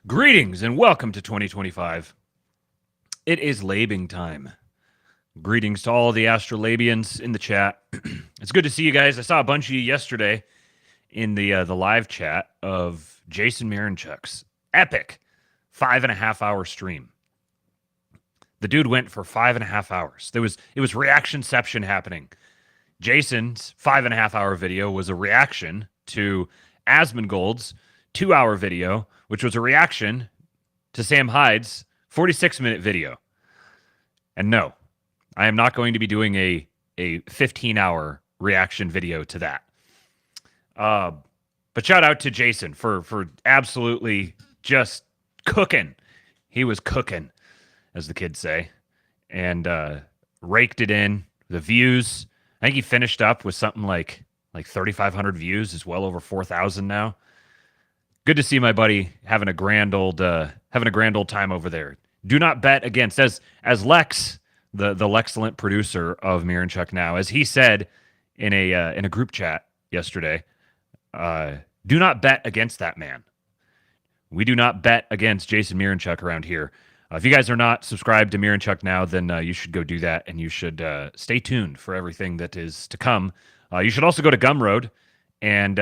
Greetings and welcome to 2025. It is labing time. Greetings to all the astrolabians in the chat. It's good to see you guys. I saw a bunch of you yesterday in the live chat of Jason Miranchuk's epic 5.5 hour stream. The dude went for 5.5 hours. It was reactionception happening. Jason's 5.5 hour video was a reaction to Asmongold's 2 hour video, which was a reaction to Sam Hyde's 46-minute video. And no, I am not going to be doing a 15-hour reaction video to that. But shout out to Jason for absolutely just cooking. He was cooking, as the kids say, and raked it in. The views, I think he finished up with something like 3,500 views. Is well over 4,000 now. Good to see my buddy having a grand old time over there. Do not bet against, as Lex, the Lexcellent producer of Miranchuk Now, as he said in a group chat yesterday. Do not bet against that man. We do not bet against Jason Miranchuk around here. If you guys are not subscribed to Miranchuk Now, then you should go do that, and you should stay tuned for everything that is to come. You should also go to Gumroad and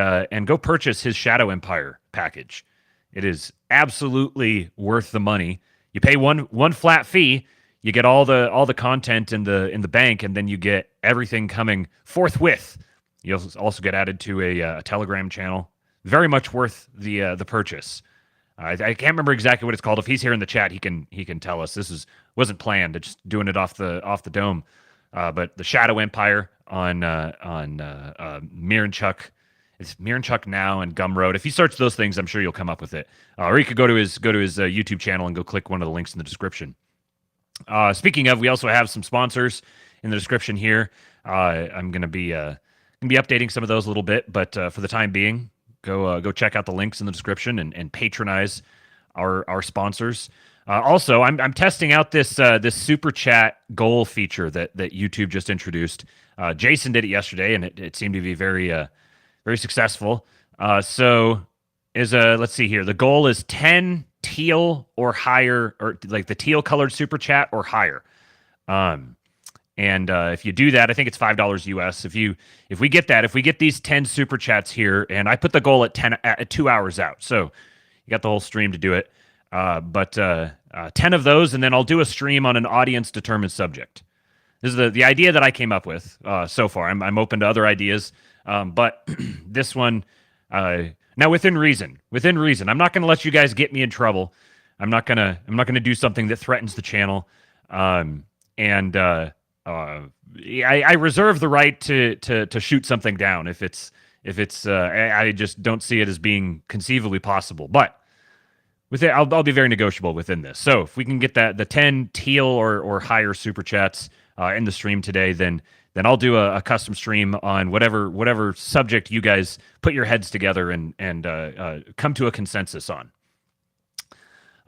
go purchase his Shadow Empire package. It is absolutely worth the money. You pay one flat fee, you get all the content in the bank, and then you get everything coming forthwith. You'll also get added to a Telegram channel. Very much worth the purchase. I can't remember exactly what it's called. If he's here in the chat, he can tell us. This wasn't planned. It's just doing it off the dome. But the Shadow Empire on Miranchuk. It's Miranchuk Now and Gumroad. If you search those things, I'm sure you'll come up with it. Or you could go to his YouTube channel and go click one of the links in the description. Speaking of, we also have some sponsors in the description here. I'm gonna be updating some of those a little bit, but for the time being, go check out the links in the description and patronize our sponsors. Also, I'm testing out this super chat goal feature that YouTube just introduced. Jason did it yesterday, and it seemed to be very successful. Let's see here. The goal is 10 teal or higher, or like the teal colored super chat or higher. If you do that, I think it's $5 US. If we get these 10 super chats here, and I put the goal at 2 hours out, so you got the whole stream to do it. But 10 of those, and then I'll do a stream on an audience determined subject. This is the idea that I came up with so far. I'm open to other ideas. But this one, now within reason, I'm not going to let you guys get me in trouble. I'm not going to do something that threatens the channel. I reserve the right to shoot something down if it's I just don't see it as being conceivably possible. But with it, I'll be very negotiable within this. So if we can get the 10 teal or higher super chats in the stream today, then I'll do a custom stream on whatever subject you guys put your heads together and come to a consensus on.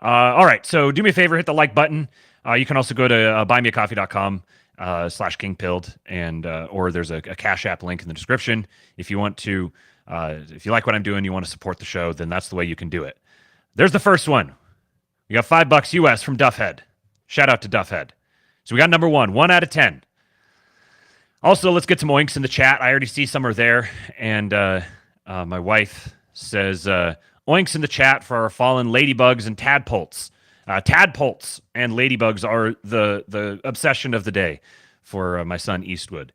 All right, so do me a favor, hit the like button. You can also go to buymeacoffee.com /kingpilled, and or there's a Cash App link in the description. If you want to, if you like what I'm doing, you want to support the show, then that's the way you can do it. There's the first one. We got $5 US from Duffhead. Shout out to Duffhead. So we got number 1 out of 10. Also, let's get some oinks in the chat. I already see some are there. And my wife says, oinks in the chat for our fallen ladybugs and tadpoles. Tadpoles and ladybugs are the obsession of the day for my son Eastwood.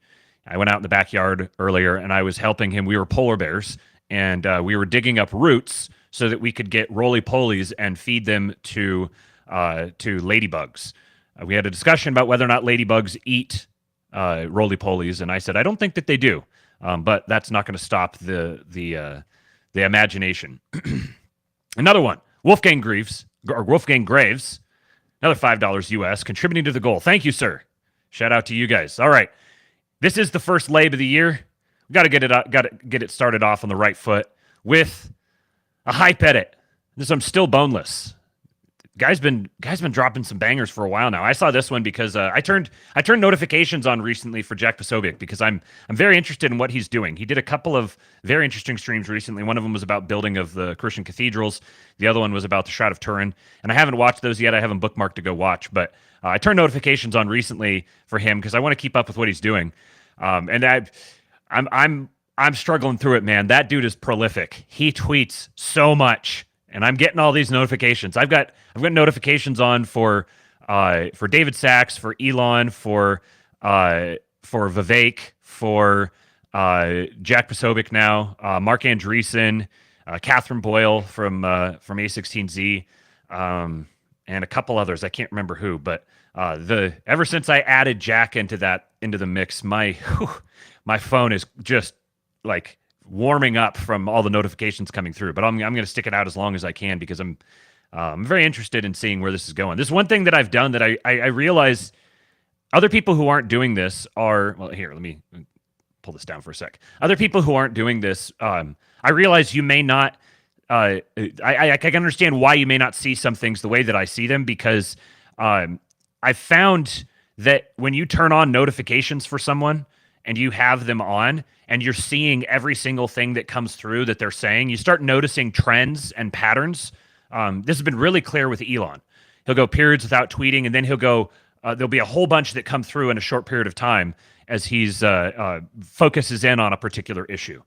I went out in the backyard earlier, and I was helping him. We were polar bears, and we were digging up roots so that we could get roly-polies and feed them to ladybugs. We had a discussion about whether or not ladybugs eat roly-polies, and I said I don't think that they do, but that's not going to stop the imagination. Another one, Wolfgang Graves, another $5 US, contributing to the goal. Thank you, sir. Shout out to you guys. All right, this is the first lab of the year. We got to get it started off on the right foot with a hype edit. I'm still boneless. guy's been dropping some bangers for a while now. I saw this one because I turned notifications on recently for Jack Posobiec because I'm very interested in what he's doing. He did a couple of very interesting streams recently. One of them was about building of the Christian cathedrals. The other one was about the Shroud of Turin, and I haven't watched those yet. I haven't bookmarked to go watch, but I turned notifications on recently for him because I want to keep up with what he's doing. I'm struggling through it, man. That dude is prolific. He tweets so much, and I'm getting all these notifications. I've got notifications on for David Sachs, for Elon, for Vivek, for Jack Posobiec now, Mark Andreessen, Catherine Boyle from A16Z, and a couple others. I can't remember who, but ever since I added Jack into the mix, my phone is just like warming up from all the notifications coming through. But I'm going to stick it out as long as I can because I'm very interested in seeing where this is going. This one thing that I've done that I realize other people who aren't doing this are, well, here, let me pull this down for a sec. Other people who aren't doing this, I realize you may not, I can understand why you may not see some things the way that I see them because I found that when you turn on notifications for someone and you have them on and you're seeing every single thing that comes through that they're saying, you start noticing trends and patterns. This has been really clear with Elon. He'll go periods without tweeting, and then he'll go, there'll be a whole bunch that come through in a short period of time as he's focuses in on a particular issue.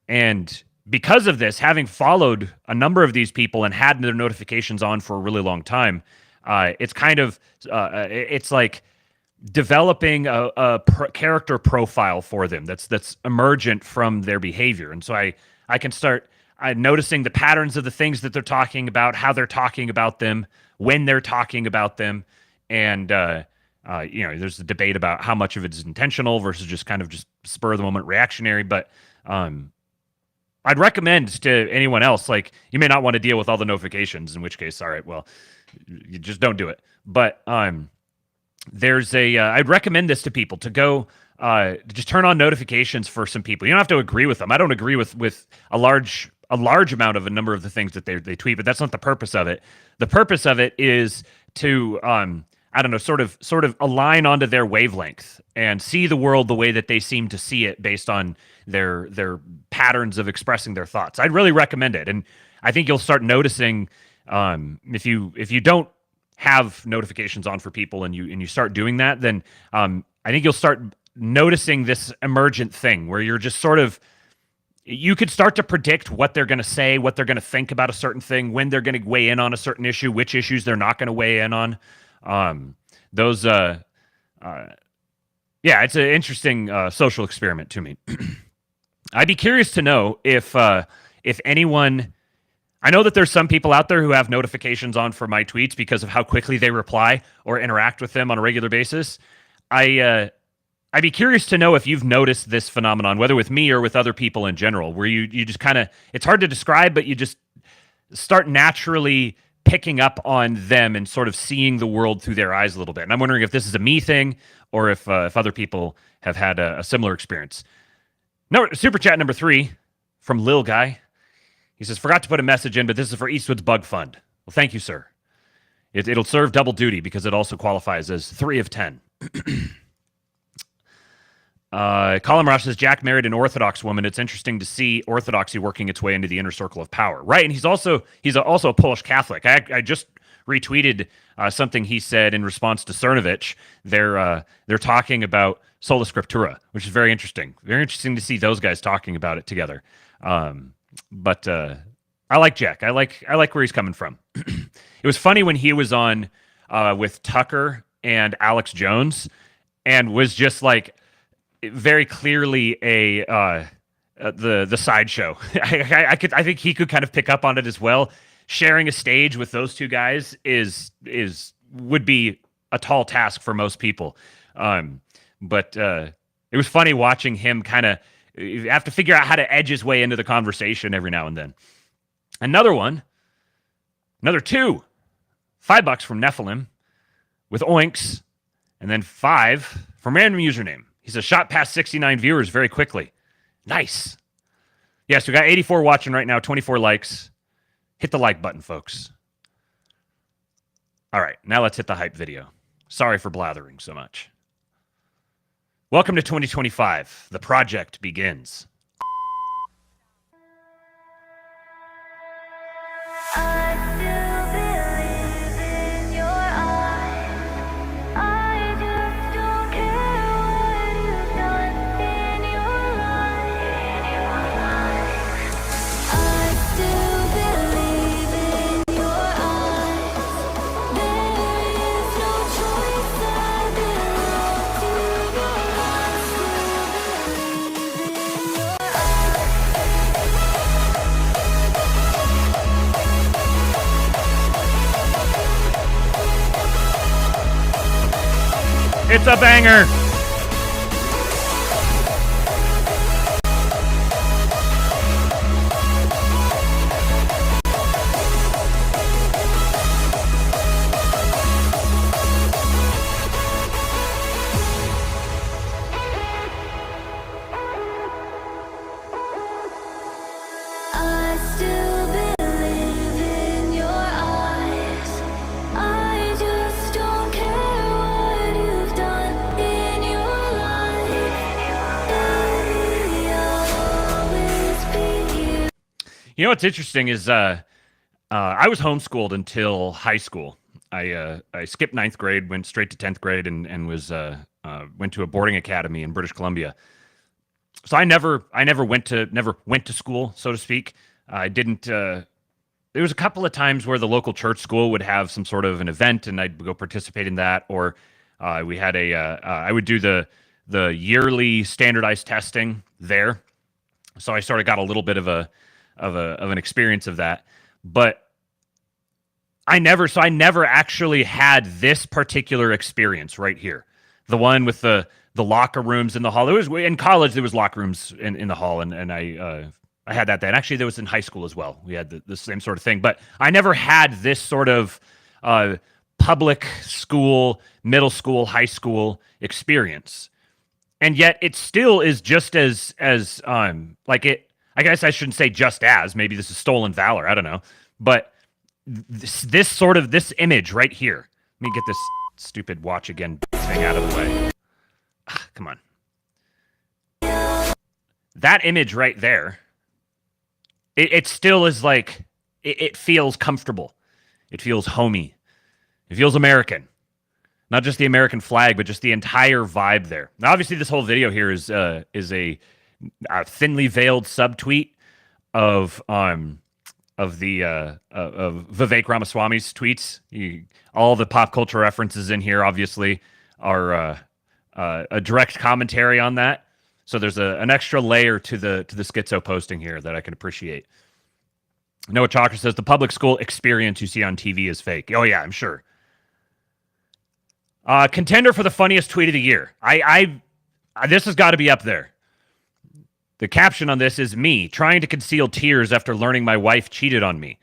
And because of this, having followed a number of these people and had their notifications on for a really long time, it's kind of, it's like developing a character profile for them that's emergent from their behavior. And so I can start noticing the patterns of the things that they're talking about, how they're talking about them, when they're talking about them. And, there's a debate about how much of it is intentional versus just kind of just spur of the moment reactionary. But I'd recommend to anyone else, like, you may not want to deal with all the notifications, in which case, all right, well, you just don't do it. But I'd recommend this to people to go just turn on notifications for some people. You don't have to agree with them. I don't agree with a large amount of a number of the things that they tweet, but that's not the purpose of it. The purpose of it is to sort of align onto their wavelength and see the world the way that they seem to see it based on their patterns of expressing their thoughts. I'd really recommend it, and I think you'll start noticing if you don't have notifications on for people and you start doing that, then I think you'll start noticing this emergent thing where you're just sort of, you could start to predict what they're going to say, what they're going to think about a certain thing, when they're going to weigh in on a certain issue, which issues they're not going to weigh in on. It's an interesting social experiment to me. I'd be curious to know if anyone, I know that there's some people out there who have notifications on for my tweets because of how quickly they reply or interact with them on a regular basis. I'd be curious to know if you've noticed this phenomenon, whether with me or with other people in general, where you just kind of, it's hard to describe, but you just start naturally picking up on them and sort of seeing the world through their eyes a little bit. And I'm wondering if this is a me thing or if other people have had a similar experience. No, super chat number 3 from Lil Guy. He says, forgot to put a message in, but this is for Eastwood's Bug Fund. Well, thank you, sir. It'll serve double duty because it also qualifies as 3 of 10. Colin Ross says, Jack married an Orthodox woman. It's interesting to see Orthodoxy working its way into the inner circle of power. Right, and he's also a Polish Catholic. I just retweeted something he said in response to Cernovich. They're talking about Sola Scriptura, which is very interesting. Very interesting to see those guys talking about it together. But I like Jack. I like where he's coming from. It was funny when he was on with Tucker and Alex Jones and was just like very clearly the sideshow. I think he could kind of pick up on it as well. Sharing a stage with those two guys would be a tall task for most people. But it was funny watching him kind of have to figure out how to edge his way into the conversation every now and then. Another 2, $5 from Nephilim with Oinks, and then 5 from random username. He says, shot past 69 viewers very quickly. Nice. Yes, we got 84 watching right now, 24 likes. Hit the like button, folks. All right, now let's hit the hype video. Sorry for blathering so much. Welcome to 2025. The project begins. It's a banger. You know what's interesting is I was homeschooled until high school. I skipped 9th grade, went straight to 10th grade, and was went to a boarding academy in British Columbia. So I never went to school, so to speak. I didn't. There was a couple of times where the local church school would have some sort of an event, and I'd go participate in that. Or we had I would do the yearly standardized testing there. So I sort of got a little bit of an experience of that, but I never actually had this particular experience right here. The one with the locker rooms in the hall. It was in college. There was locker rooms in the hall, and I had that then. Actually, there was in high school as well. We had the same sort of thing, but I never had this sort of public school, middle school, high school experience. And yet it still is just as like it. I guess I shouldn't say just as, maybe this is stolen valor. I don't know. But this image right here. Let me get this stupid watch again thing out of the way. Come on. That image right there, it still is like, it feels comfortable. It feels homey. It feels American. Not just the American flag, but just the entire vibe there. Now, obviously, this whole video here is a thinly veiled subtweet of Vivek Ramaswamy's tweets. All the pop culture references in here, obviously, are a direct commentary on that. So there's an extra layer to the schizo posting here that I can appreciate. Noah Chalker says the public school experience you see on TV is fake. Oh yeah, I'm sure. Contender for the funniest tweet of the year. This has got to be up there. The caption on this is me trying to conceal tears after learning my wife cheated on me.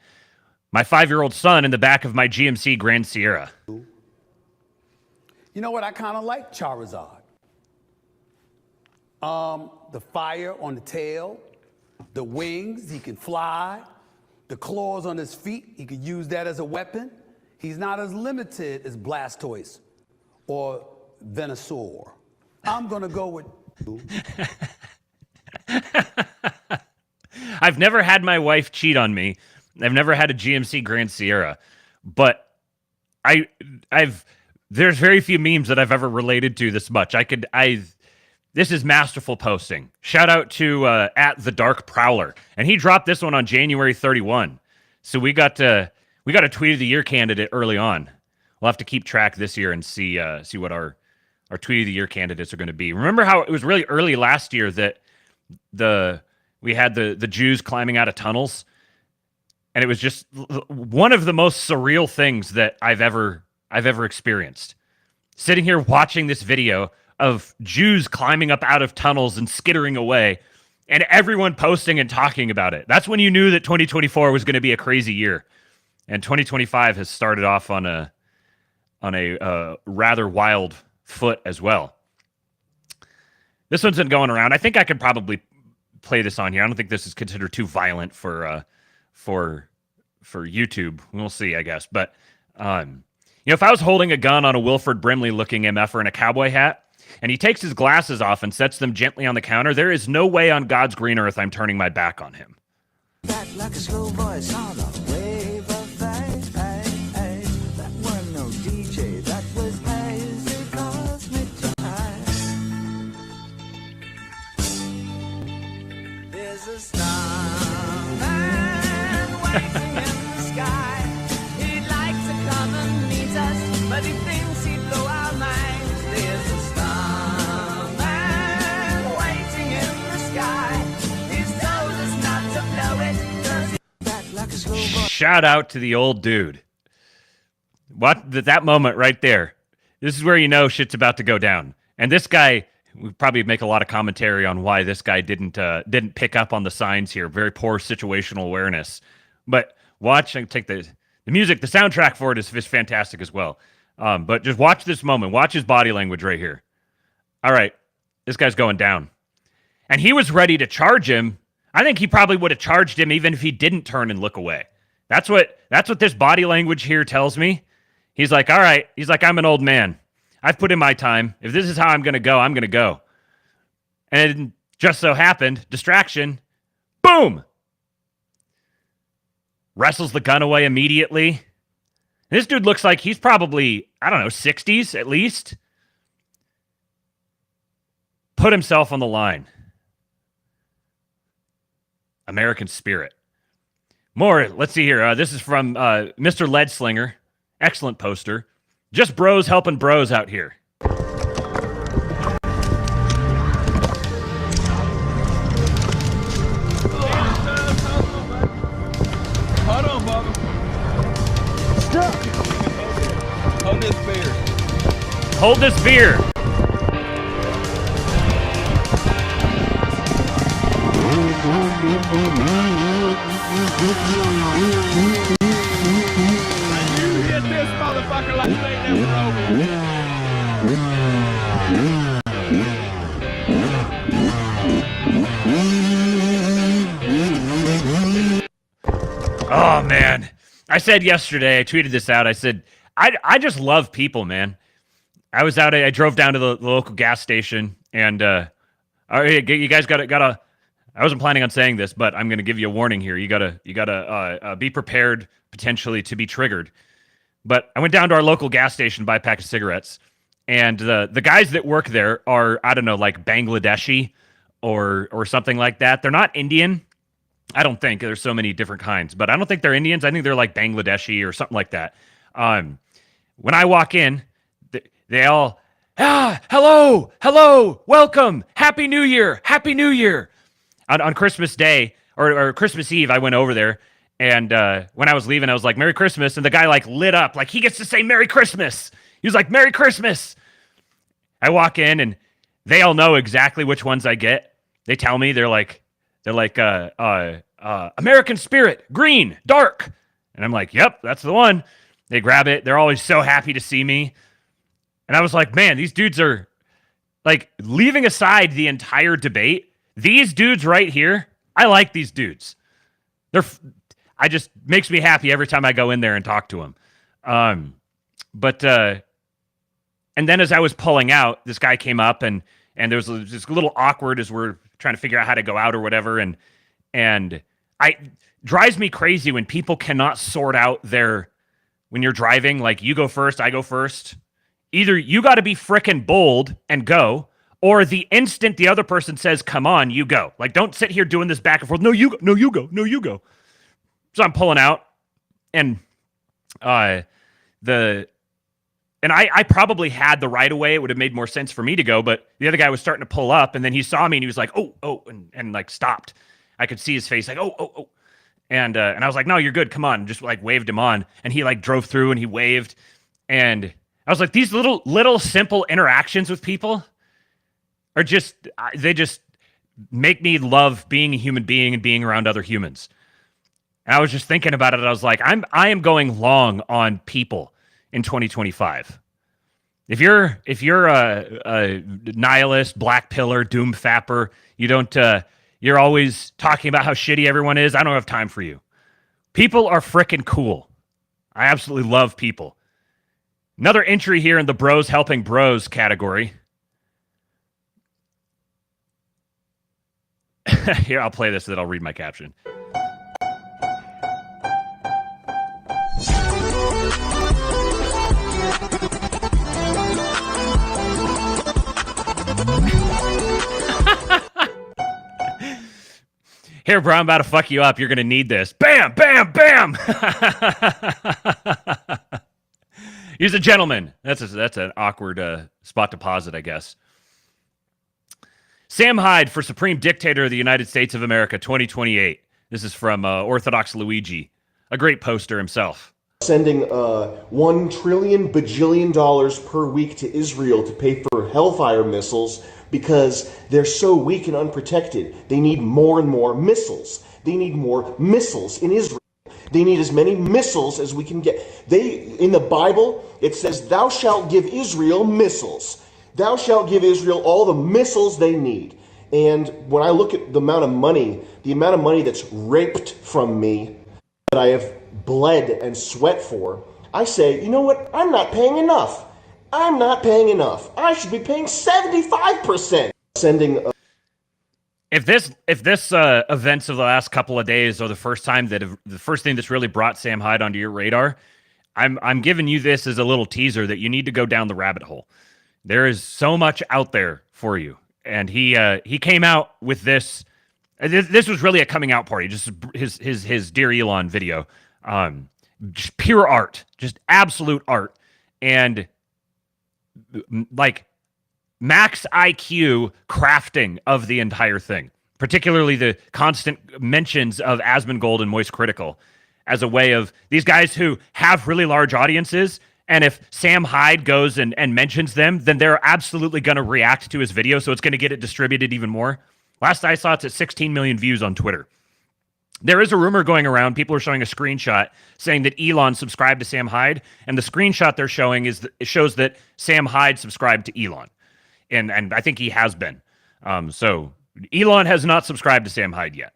My 5-year-old son in the back of my GMC Grand Sierra. You know what? I kind of like Charizard. The fire on the tail, the wings, he can fly, the claws on his feet, he could use that as a weapon. He's not as limited as Blastoise or Venusaur. I'm going to go with... I've never had my wife cheat on me. I've never had a GMC Grand Sierra, but there's very few memes that I've ever related to this much. This is masterful posting. Shout out to at the Dark Prowler, and he dropped this one on January 31. So we got a tweet of the year candidate early on. We'll have to keep track this year and see what our tweet of the year candidates are going to be. Remember how it was really early last year that we had the Jews climbing out of tunnels, and it was just one of the most surreal things that I've ever experienced. Sitting here watching this video of Jews climbing up out of tunnels and skittering away, and everyone posting and talking about it. That's when you knew that 2024 was going to be a crazy year, and 2025 has started off on a rather wild foot as well. This one's been going around. I think I could probably play this on here. I don't think this is considered too violent for YouTube. We'll see, I guess. But You know, if I was holding a gun on a Wilford Brimley-looking MFer in a cowboy hat, and he takes his glasses off and sets them gently on the counter, there is no way on God's green earth I'm turning my back on him. Back like a slow voice on a wave of faith. That wasn't no DJ, that was hazy cosmic time. There's a starman waiting in the sky. He'd like to come and meet us, but he thinks he'd blow our minds. There's a starman waiting in the sky. He's told us not to blow it, 'cause back like a slow voice. Shout out to the old dude. What that moment right there. This is where you know shit's about to go down. And this guy, we probably make a lot of commentary on why this guy didn't pick up on the signs here. Very poor situational awareness. But watch and take the music, the soundtrack for it is fantastic as well. But just watch this moment. Watch his body language right here. All right, this guy's going down. And he was ready to charge him. I think he probably would have charged him even if he didn't turn and look away. That's what this body language here tells me. He's like, all right. He's like, I'm an old man. I've put in my time. If this is how I'm going to go, I'm going to go. And it just so happened, distraction, boom! Wrestles the gun away immediately. This dude looks like he's probably, I don't know, 60s at least. Put himself on the line. American spirit. More, let's see here. This is from Mr. Leadslinger. Excellent poster. Just bros helping bros out here. Hold on, Bubba. Stop! Hold this beer. Hold this beer. You hit this motherfucker like they never over. Oh, man. I said yesterday, I tweeted this out. I said, I just love people, man. I was out, I drove down to the local gas station, and you guys gotta, I wasn't planning on saying this, but I'm going to give you a warning here. You gotta be prepared potentially to be triggered. But I went down to our local gas station to buy a pack of cigarettes, and the guys that work there are, I don't know, like Bangladeshi or something like that. They're not Indian. I don't think. There's so many different kinds, but I don't think they're Indians. I think they're like Bangladeshi or something like that. When I walk in, they all, hello, welcome, Happy New Year. On Christmas Day or Christmas Eve, I went over there, and when I was leaving, I was like, Merry Christmas, and the guy like lit up, like he gets to say Merry Christmas. He was like, Merry Christmas. I walk in, and they all know exactly which ones I get. They tell me, they're like American Spirit, green, dark. And I'm like, yep, that's the one. They grab it. They're always so happy to see me. And I was like, man, these dudes are like, leaving aside the entire debate, these dudes right here, I like these dudes. I just makes me happy every time I go in there and talk to them. And then as I was pulling out, this guy came up and there was this little awkward as we're trying to figure out how to go out or whatever. And drives me crazy when people cannot sort out when you're driving, like you go first, I go first. Either you got to be frickin' bold and go, or the instant the other person says, come on, you go. Like, don't sit here doing this back and forth. No, you go. So I'm pulling out, and I probably had the right of way. It would have made more sense for me to go, but the other guy was starting to pull up, and then he saw me, and he was like, oh, and like stopped. I could see his face, like, oh. And I was like, no, you're good. Come on. Just like waved him on, and he like drove through and he waved. And I was like, these little simple interactions with people are they just make me love being a human being and being around other humans. And I was just thinking about it. I was like, I am going long on people in 2025. If you're a nihilist, black pillar, doom fapper, you're always talking about how shitty everyone is, I don't have time for you. People are frickin' cool. I absolutely love people. Another entry here in the bros helping bros category. Here, I'll play this, then I'll read my caption. Here, bro, I'm about to fuck you up. You're going to need this. Bam, bam, bam. He's a gentleman. That's an awkward spot to pause it, I guess. Sam Hyde for Supreme Dictator of the United States of America 2028. This is from Orthodox Luigi, a great poster himself. Sending $1 trillion bajillion per week to Israel to pay for Hellfire missiles because they're so weak and unprotected. They need more and more missiles. They need more missiles in Israel. They need as many missiles as we can get. In the Bible, it says, "Thou shalt give Israel missiles. Thou shalt give Israel all the missiles they need." And when I look at the amount of money that's raped from me, that I have bled and sweat for, I say, you know what? I'm not paying enough. I'm not paying enough. I should be paying 75%. If this events of the last couple of days are the first thing that's really brought Sam Hyde onto your radar, I'm giving you this as a little teaser that you need to go down the rabbit hole. There is so much out there for you, and he came out with this. This was really a coming out party. Just his Dear Elon video, just pure art, just absolute art, and like max IQ crafting of the entire thing. Particularly the constant mentions of Asmongold and Moist Critical as a way of these guys who have really large audiences. And if Sam Hyde goes and mentions them, then they're absolutely going to react to his video. So it's going to get it distributed even more. Last I saw, it's at 16 million views on Twitter. There is a rumor going around. People are showing a screenshot saying that Elon subscribed to Sam Hyde. And the screenshot they're showing it shows that Sam Hyde subscribed to Elon. And I think he has been. So Elon has not subscribed to Sam Hyde yet.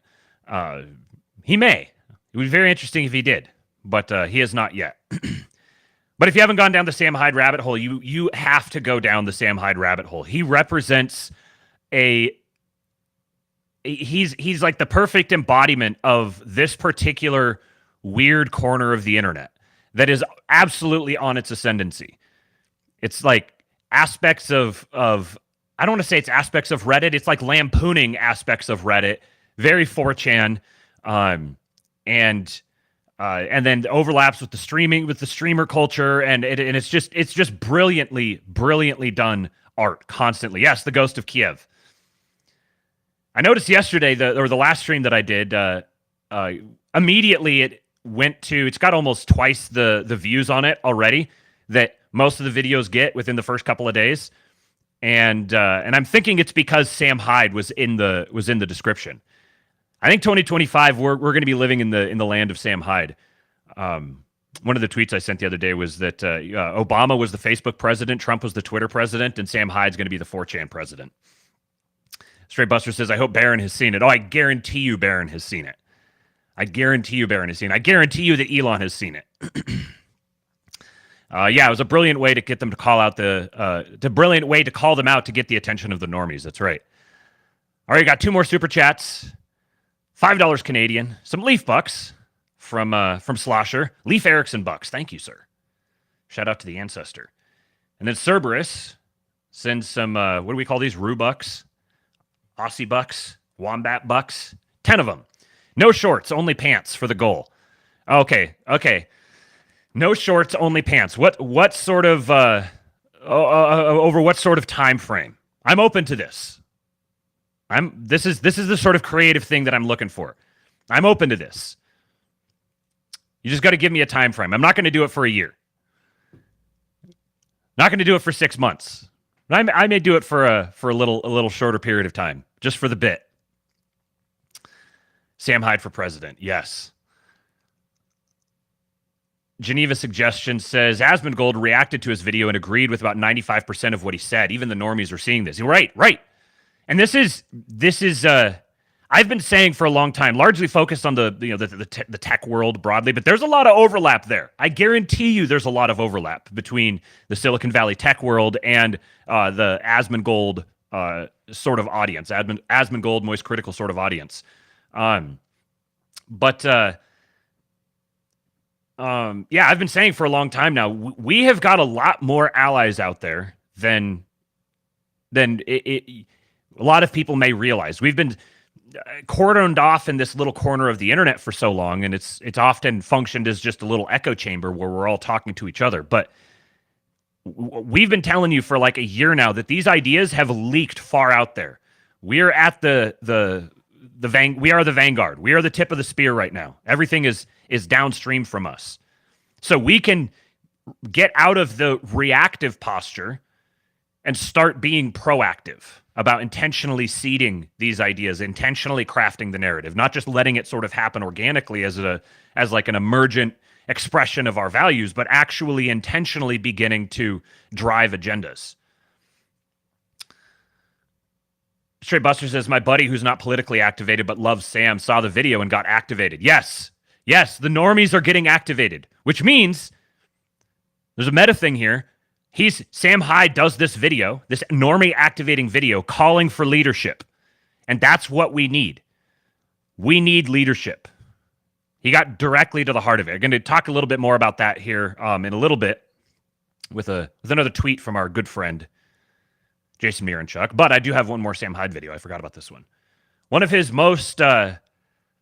He may. It would be very interesting if he did. But he has not yet. But if you haven't gone down the Sam Hyde rabbit hole, you have to go down the Sam Hyde rabbit hole. He represents he's like the perfect embodiment of this particular weird corner of the internet that is absolutely on its ascendancy. It's like aspects of I don't want to say it's aspects of Reddit. It's like lampooning aspects of Reddit, very 4chan, and then overlaps with the streamer culture, and it's just brilliantly done art constantly. Yes, the Ghost of Kiev. I noticed yesterday the last stream that I did, immediately it went to, it's got almost twice the views on it already that most of the videos get within the first couple of days. And I'm thinking it's because Sam Hyde was in the description. I think 2025 we're going to be living in the land of Sam Hyde. One of the tweets I sent the other day was that Obama was the Facebook president, Trump was the Twitter president, and Sam Hyde's going to be the 4chan president. Straight Buster says, I hope Barron has seen it. Oh, I guarantee you Barron has seen it. I guarantee you Barron has seen it. I guarantee you that Elon has seen it. Yeah, it was a brilliant way to get them to call out brilliant way to call them out to get the attention of the normies. That's right. All right, got two more super chats. $5 Canadian. Some Leaf bucks from Slosher. Leaf Erickson bucks. Thank you, sir. Shout out to the ancestor. And then Cerberus sends some, what do we call these? Roo bucks? Aussie bucks? Wombat bucks? 10 of them. No shorts, only pants for the goal. Okay. No shorts, only pants. What sort of over what sort of time frame? I'm open to this. This is the sort of creative thing that I'm looking for. I'm open to this. You just got to give me a time frame. I'm not going to do it for a year. Not going to do it for 6 months. I may do it for a little shorter period of time, just for the bit. Sam Hyde for president. Yes. Geneva Suggestion says, Asmongold reacted to his video and agreed with about 95% of what he said. Even the normies are seeing this. Right. And this is I I've been saying for a long time, largely focused on the tech world broadly, but there's a lot of overlap there. I guarantee you there's a lot of overlap between the Silicon Valley tech world and the Asmongold sort of audience, Asmongold, Moist Critical sort of audience. Yeah, I've been saying for a long time now, we have got a lot more allies out there than a lot of people may realize. We've been cordoned off in this little corner of the internet for so long, and it's often functioned as just a little echo chamber where we're all talking to each other. But we've been telling you for like a year now that these ideas have leaked far out there. We're at we are the vanguard. We are the tip of the spear right now. Everything is downstream from us. So we can get out of the reactive posture and start being proactive about intentionally seeding these ideas, intentionally crafting the narrative, not just letting it sort of happen organically as like an emergent expression of our values, but actually intentionally beginning to drive agendas. Straight Buster says, my buddy who's not politically activated but loves Sam saw the video and got activated. Yes, the normies are getting activated, which means there's a meta thing here. Sam Hyde does this video, this normie activating video, calling for leadership. And that's what we need. We need leadership. He got directly to the heart of it. I'm going to talk a little bit more about that here in a little bit with another tweet from our good friend, Jason Miranchuk. But I do have one more Sam Hyde video. I forgot about this one. One of his most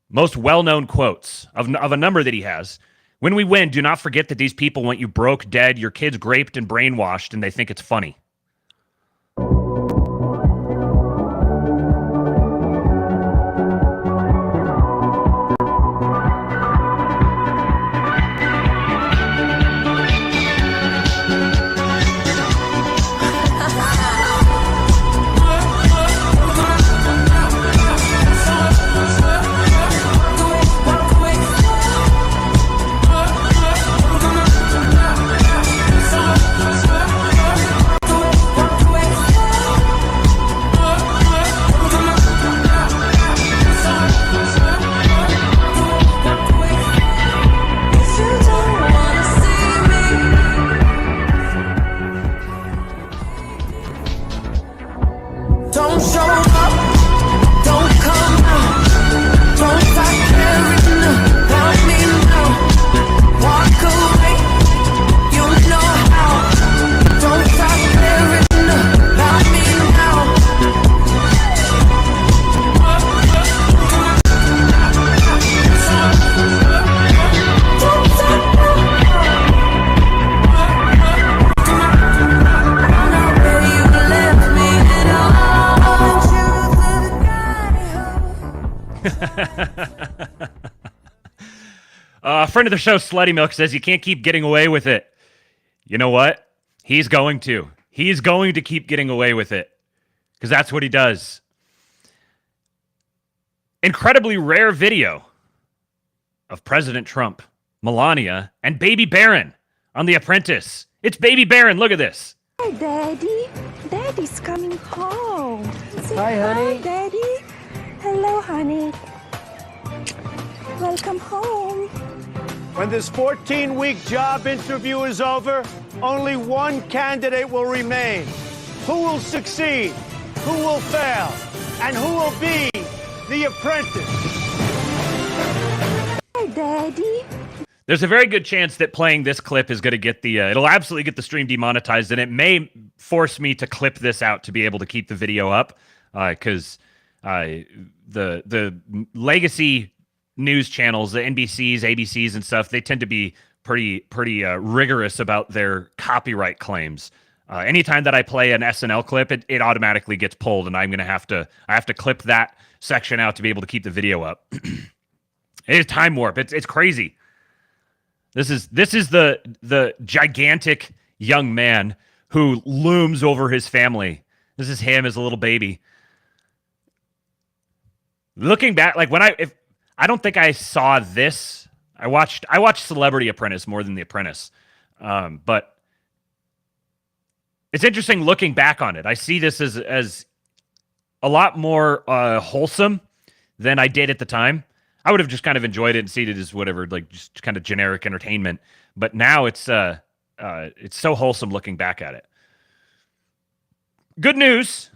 well-known quotes of a number that he has. When we win, do not forget that these people want you broke, dead, your kids raped and brainwashed, and they think it's funny. A friend of the show, Slutty Milk, says you can't keep getting away with it. You know what? He's going to. He's going to keep getting away with it because that's what he does. Incredibly rare video of President Trump, Melania, and Baby Baron on The Apprentice. It's Baby Baron. Look at this. Hi, Daddy. Daddy's coming home. Say hi, honey. Daddy. Hello, honey. Welcome home. When this 14-week job interview is over, only one candidate will remain. Who will succeed? Who will fail? And who will be the apprentice? Hi, Daddy. There's a very good chance that playing this clip is going to get it'll absolutely get the stream demonetized, and it may force me to clip this out to be able to keep the video up, because the legacy news channels, the NBCs, ABCs, and stuff, they tend to be pretty rigorous about their copyright claims. Anytime that I play an SNL clip, it automatically gets pulled, and I have to clip that section out to be able to keep the video up. It is time warp. It's crazy. This is the gigantic young man who looms over his family. This is him as a little baby. Looking back, like I don't think I saw this. I watched Celebrity Apprentice more than The Apprentice, but it's interesting looking back on it. I see this as a lot more wholesome than I did at the time. I would have just kind of enjoyed it and seen it as whatever, like just kind of generic entertainment. But now it's so wholesome looking back at it. Good news.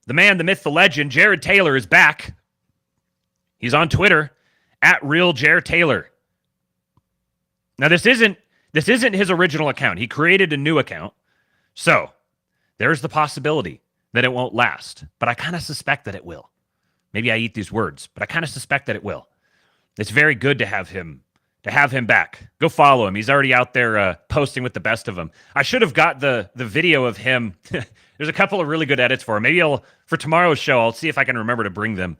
The man, the myth, the legend, Jared Taylor is back. He's on Twitter at @RealJaredTaylor. Now this isn't his original account. He created a new account. So there's the possibility that it won't last. But I kind of suspect that it will. Maybe I eat these words, but I kind of suspect that it will. It's very good to have him back. Go follow him. He's already out there posting with the best of them. I should have got the video of him. There's a couple of really good edits for him. Maybe for tomorrow's show, I'll see if I can remember to bring them.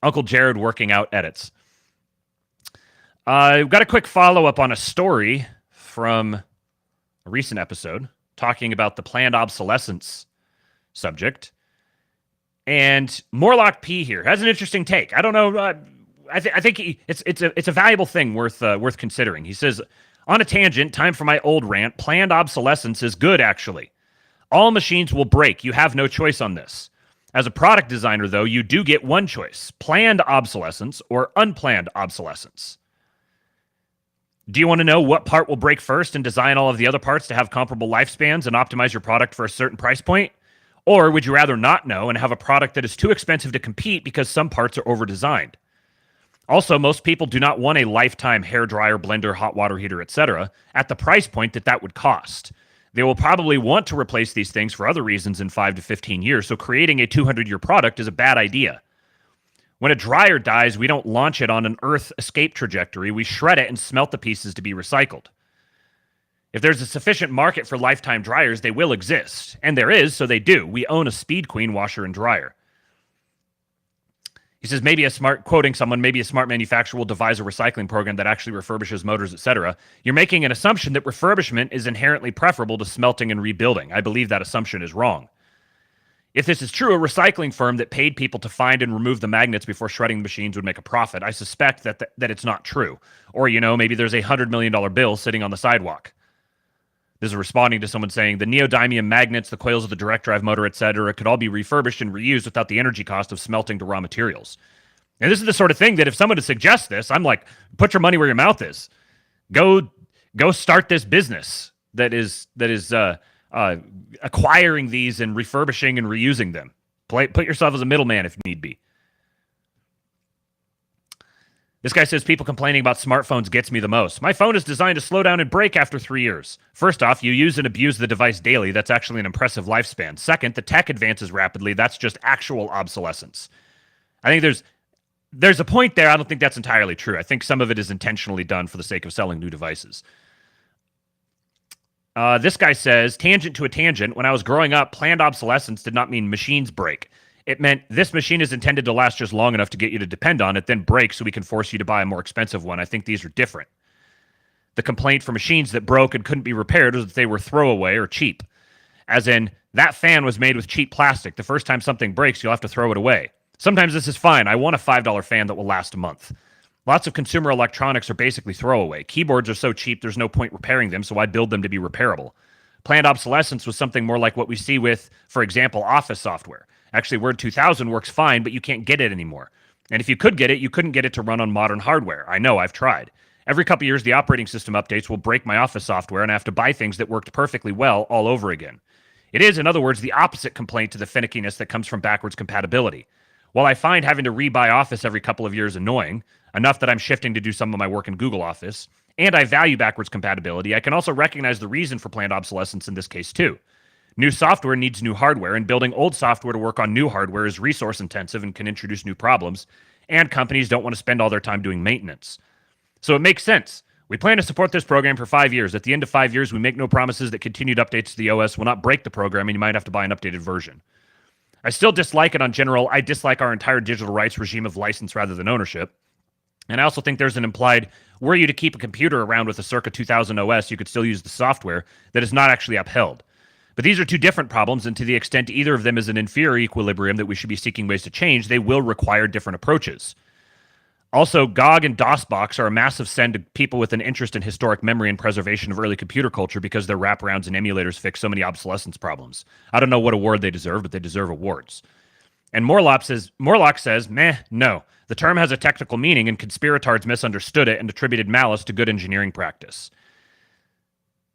Uncle Jared working out edits. We've got a quick follow-up on a story from a recent episode talking about the planned obsolescence subject. And Morlock P here has an interesting take. I don't know. I think it's a valuable thing worth considering. He says, on a tangent, time for my old rant. Planned obsolescence is good, actually. All machines will break. You have no choice on this. As a product designer, though, you do get one choice: planned obsolescence or unplanned obsolescence. Do you want to know what part will break first and design all of the other parts to have comparable lifespans and optimize your product for a certain price point? Or would you rather not know and have a product that is too expensive to compete because some parts are over-designed? Also, most people do not want a lifetime hairdryer, blender, hot water heater, etc. at the price point that would cost. They will probably want to replace these things for other reasons in 5 to 15 years, so creating a 200-year product is a bad idea. When a dryer dies, we don't launch it on an Earth escape trajectory. We shred it and smelt the pieces to be recycled. If there's a sufficient market for lifetime dryers, they will exist. And there is, so they do. We own a Speed Queen washer and dryer. He says, quoting someone, maybe a smart manufacturer will devise a recycling program that actually refurbishes motors, etc. You're making an assumption that refurbishment is inherently preferable to smelting and rebuilding. I believe that assumption is wrong. If this is true, a recycling firm that paid people to find and remove the magnets before shredding the machines would make a profit. I suspect that it's not true. Or, maybe there's a $100 million bill sitting on the sidewalk. This is responding to someone saying the neodymium magnets, the coils of the direct drive motor, etc., could all be refurbished and reused without the energy cost of smelting to raw materials. And this is the sort of thing that if someone suggests this, I'm like, put your money where your mouth is. Go start this business that is acquiring these and refurbishing and reusing them. Put yourself as a middleman if need be. This guy says, people complaining about smartphones gets me the most. My phone is designed to slow down and break after 3 years. First off, you use and abuse the device daily. That's actually an impressive lifespan. Second, the tech advances rapidly. That's just actual obsolescence. I think there's a point there. I don't think that's entirely true. I think some of it is intentionally done for the sake of selling new devices. This guy says, tangent to a tangent. When I was growing up, planned obsolescence did not mean machines break. It meant this machine is intended to last just long enough to get you to depend on it, then break so we can force you to buy a more expensive one. I think these are different. The complaint for machines that broke and couldn't be repaired was that they were throwaway or cheap. As in, that fan was made with cheap plastic. The first time something breaks, you'll have to throw it away. Sometimes this is fine. I want a $5 fan that will last a month. Lots of consumer electronics are basically throwaway. Keyboards are so cheap, there's no point repairing them, so I build them to be repairable. Planned obsolescence was something more like what we see with, for example, Office software. Actually, Word 2000 works fine, but you can't get it anymore. And if you could get it, you couldn't get it to run on modern hardware. I know, I've tried. Every couple years, the operating system updates will break my Office software, and I have to buy things that worked perfectly well all over again. It is, in other words, the opposite complaint to the finickiness that comes from backwards compatibility. While I find having to rebuy Office every couple of years annoying, enough that I'm shifting to do some of my work in Google Office, and I value backwards compatibility, I can also recognize the reason for planned obsolescence in this case too. New software needs new hardware, and building old software to work on new hardware is resource intensive and can introduce new problems, and companies don't want to spend all their time doing maintenance. So it makes sense. We plan to support this program for 5 years. At the end of 5 years, we make no promises that continued updates to the OS will not break the program, and you might have to buy an updated version. I still dislike it on general. I dislike our entire digital rights regime of license rather than ownership. And I also think there's an implied, were you to keep a computer around with a circa 2000 OS, you could still use the software that is not actually upheld. But these are two different problems, and to the extent either of them is an inferior equilibrium that we should be seeking ways to change, they will require different approaches. Also, GOG and DOSBox are a massive send to people with an interest in historic memory and preservation of early computer culture because their wraparounds and emulators fix so many obsolescence problems. I don't know what award they deserve, but they deserve awards. And Morlock says, meh, no. The term has a technical meaning, and conspiratards misunderstood it and attributed malice to good engineering practice.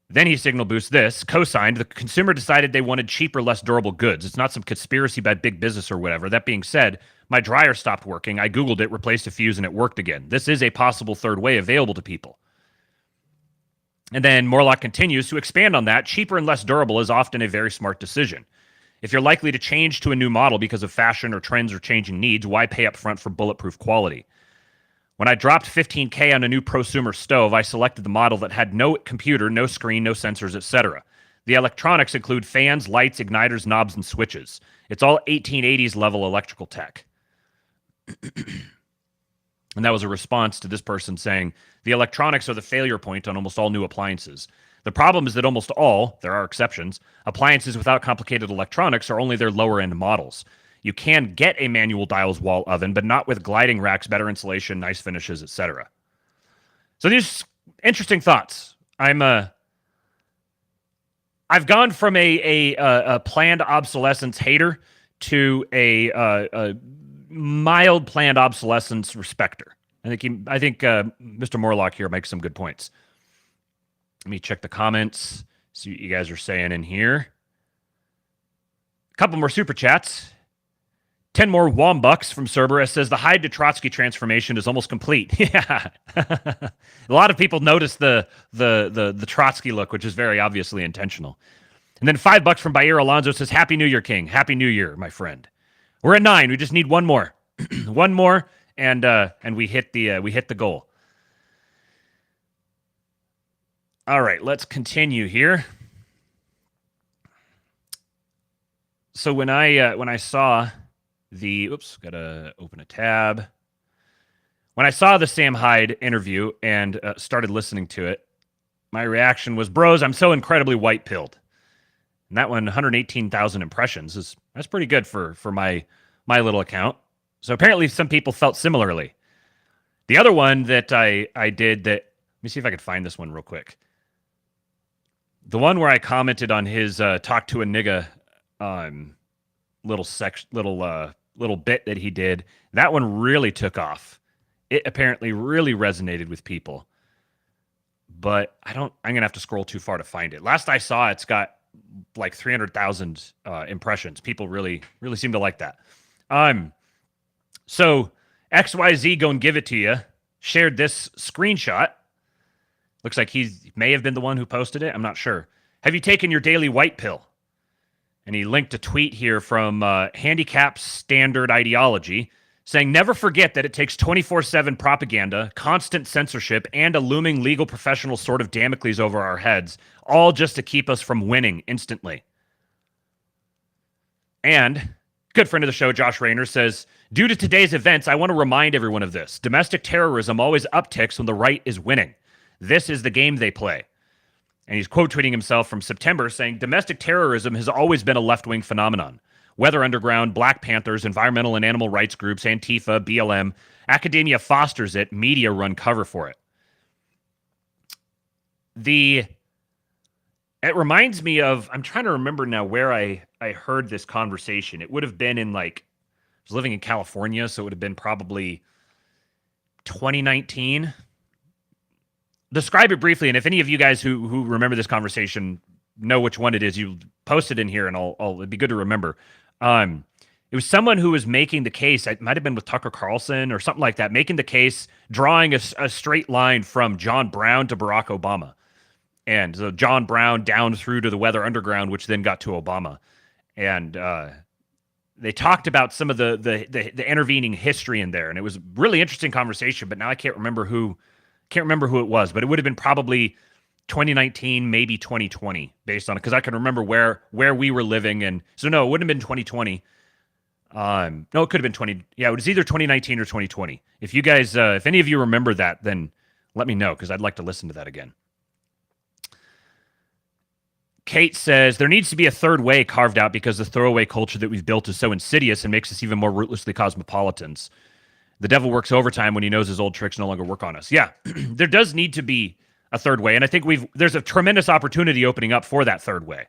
Then he signal boosts this, co-signed, the consumer decided they wanted cheaper, less durable goods. It's not some conspiracy by big business or whatever. That being said, my dryer stopped working. I Googled it, replaced a fuse, and it worked again. This is a possible third way available to people. And then Morlock continues to expand on that. Cheaper and less durable is often a very smart decision. If you're likely to change to a new model because of fashion or trends or changing needs, why pay up front for bulletproof quality? When I dropped $15K on a new prosumer stove, I selected the model that had no computer, no screen, no sensors, etc. The electronics include fans, lights, igniters, knobs, and switches. It's all 1880s level electrical tech. And that was a response to this person saying, the electronics are the failure point on almost all new appliances. The problem is that almost all, there are exceptions, appliances without complicated electronics are only their lower-end models. You can get a manual dials wall oven, but not with gliding racks, better insulation, nice finishes, etc. So these interesting thoughts. I've gone from a planned obsolescence hater to a mild planned obsolescence respecter. I think Mr. Morlock here makes some good points. Let me check the comments, see what you guys are saying in here. A couple more super chats. 10 more Wombucks from Cerberus says the Hyde to Trotsky transformation is almost complete. Yeah. A lot of people noticed the Trotsky look, which is very obviously intentional. And then $5 from Bayer Alonso says, Happy New Year, King. Happy New Year, my friend. We're at 9. We just need one more. One more, and we hit the goal. All right, let's continue here. So when I saw the gotta open a tab. When I saw the Sam Hyde interview and started listening to it, my reaction was, bros, I'm so incredibly white-pilled. And that one, 118,000 impressions, that's pretty good for my little account. So apparently some people felt similarly. The other one that I did that, let me see if I could find this one real quick. The one where I commented on his talk to a nigga little bit that he did, that one really took off. It apparently really resonated with people. But I'm going to have to scroll too far to find it. Last I saw, it's got like 300,000 impressions. People really seem to like that. So XYZ go and give it to you. Shared this screenshot. Looks like he may have been the one who posted it. I'm not sure. Have you taken your daily white pill? And he linked a tweet here from Handicap Standard Ideology saying, never forget that it takes 24/7 propaganda, constant censorship, and a looming legal professional sword of Damocles over our heads, all just to keep us from winning instantly. And good friend of the show, Josh Rayner, says, due to today's events, I want to remind everyone of this. Domestic terrorism always upticks when the right is winning. This is the game they play. And he's quote tweeting himself from September saying, domestic terrorism has always been a left-wing phenomenon. Weather Underground, Black Panthers, environmental and animal rights groups, Antifa, BLM, academia fosters it, media run cover for it. It reminds me of, I'm trying to remember now where I heard this conversation. It would have been in I was living in California, so it would have been probably 2019. Describe it briefly, and if any of you guys who remember this conversation know which one it is, you post it in here, and it'd be good to remember. It was someone who was making the case. It might have been with Tucker Carlson or something like that, making the case, drawing a straight line from John Brown to Barack Obama, and so John Brown down through to the Weather Underground, which then got to Obama, and they talked about some of the intervening history in there, and it was a really interesting conversation. But now I can't remember who it was, but it would have been probably 2019, maybe 2020, based on it, because I can remember where we were living, and so no, it wouldn't have been 2020. No, it could have been 20. Yeah, it was either 2019 or 2020. If you guys, if any of you remember that, then let me know, because I'd like to listen to that again. Kate says, there needs to be a third way carved out because the throwaway culture that we've built is so insidious and makes us even more rootlessly cosmopolitans. The devil works overtime when he knows his old tricks no longer work on us. Yeah, there does need to be a third way, and I think there's a tremendous opportunity opening up for that third way.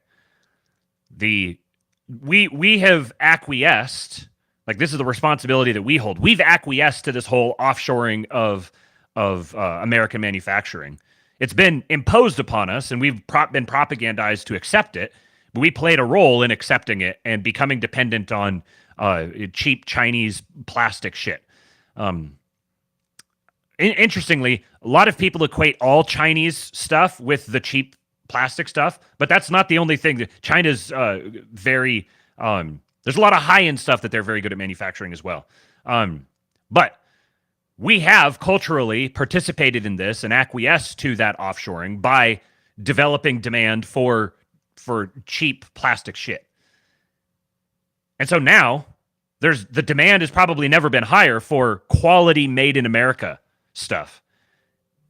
We have acquiesced Like, this is the responsibility that we hold. We've acquiesced to this whole offshoring of American manufacturing. It's been imposed upon us, and we've been propagandized to accept it. But we played a role in accepting it and becoming dependent on cheap Chinese plastic shit. Interestingly, a lot of people equate all Chinese stuff with the cheap plastic stuff, but that's not the only thing. China's very... there's a lot of high-end stuff that they're very good at manufacturing as well. But we have culturally participated in this and acquiesced to that offshoring by developing demand for cheap plastic shit. And so now the demand has probably never been higher for quality made in America stuff.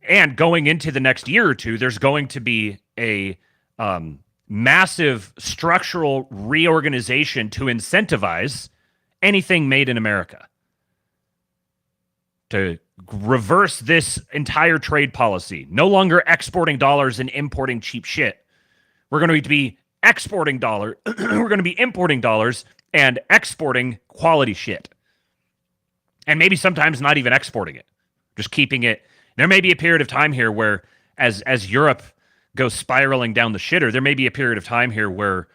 And going into the next year or two, there's going to be a massive structural reorganization to incentivize anything made in America, to reverse this entire trade policy. No longer exporting dollars and importing cheap shit. We're going to be exporting dollar. We're going to be importing dollars and exporting quality shit. And maybe sometimes not even exporting it, just keeping it. There may be a period of time here where as Europe goes spiraling down the shitter, there may be a period of time here where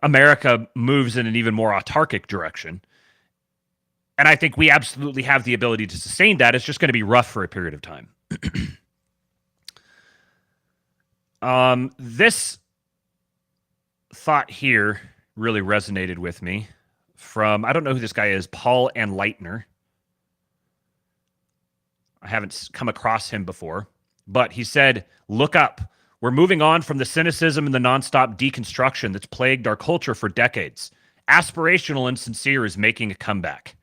America moves in an even more autarkic direction. And I think we absolutely have the ability to sustain that. It's just going to be rough for a period of time. This thought here really resonated with me from, I don't know who this guy is, Paul Anleitner. I haven't come across him before, but he said, look up. We're moving on from the cynicism and the nonstop deconstruction that's plagued our culture for decades. Aspirational and sincere is making a comeback.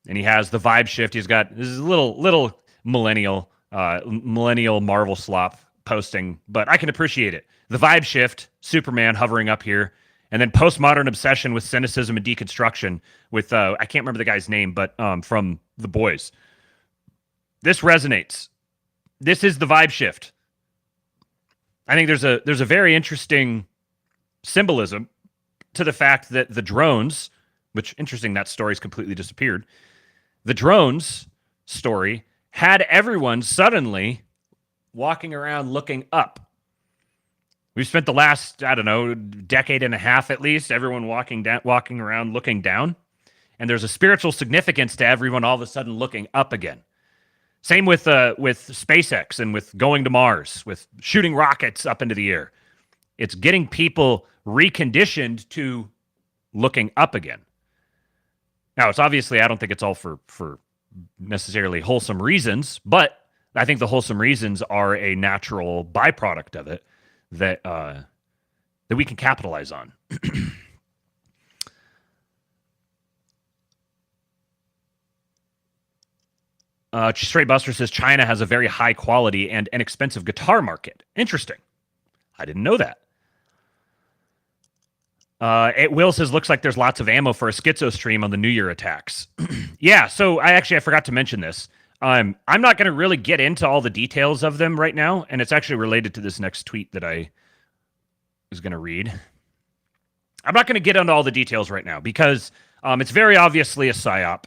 And he has the vibe shift. He's got this is a little millennial Marvel slop posting, but I can appreciate it. The vibe shift, Superman hovering up here, and then postmodern obsession with cynicism and deconstruction with, I can't remember the guy's name, but from The Boys. This resonates. This is the vibe shift. I think there's a very interesting symbolism to the fact that the drones, which, interesting, that story's completely disappeared. The drones story had everyone suddenly walking around looking up. We've spent the last, I don't know, decade and a half at least, everyone walking around looking down. And there's a spiritual significance to everyone all of a sudden looking up again. Same with SpaceX and with going to Mars, with shooting rockets up into the air. It's getting people reconditioned to looking up again. Now, it's obviously, I don't think it's all for necessarily wholesome reasons, but I think the wholesome reasons are a natural byproduct of it that we can capitalize on. Straight Buster says China has a very high quality and inexpensive guitar market. Interesting. I didn't know that. Will says, looks like there's lots of ammo for a schizo stream on the New Year attacks. Yeah, so I forgot to mention this. I'm not going to really get into all the details of them right now, and it's actually related to this next tweet that I was going to read. I'm not going to get into all the details right now because it's very obviously a psyop.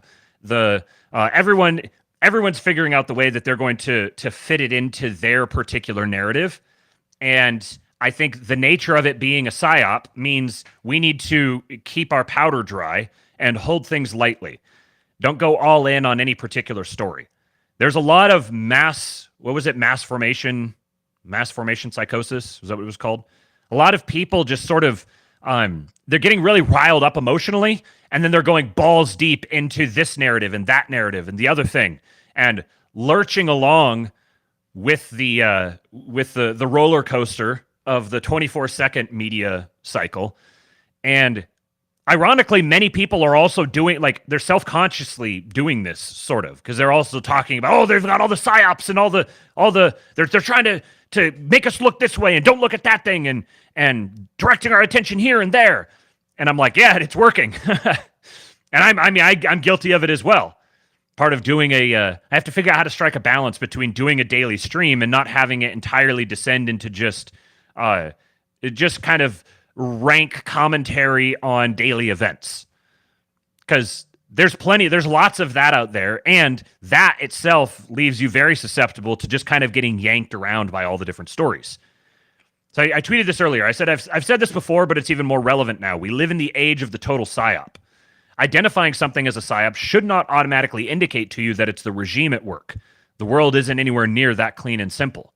Everyone's figuring out the way that they're going to fit it into their particular narrative, and I think the nature of it being a psyop means we need to keep our powder dry and hold things lightly. Don't go all in on any particular story. There's a lot of mass formation psychosis? Was that what it was called? A lot of people just sort of, they're getting really riled up emotionally, and then they're going balls deep into this narrative and that narrative and the other thing, and lurching along with the roller coaster of the 24-second media cycle. And ironically, many people are also doing, like, they're self-consciously doing this, sort of, because they're also talking about, oh, they've got all the psyops and they're trying to make us look this way and don't look at that thing and directing our attention here and there. And I'm like, yeah, it's working. And I'm guilty of it as well. Part of doing I have to figure out how to strike a balance between doing a daily stream and not having it entirely descend into just kind of rank commentary on daily events. because there's lots of that out there, and that itself leaves you very susceptible to just kind of getting yanked around by all the different stories. So I tweeted this earlier. I said, I've said this before, but it's even more relevant now. We live in the age of the total psyop. Identifying something as a psyop should not automatically indicate to you that it's the regime at work. The world isn't anywhere near that clean and simple.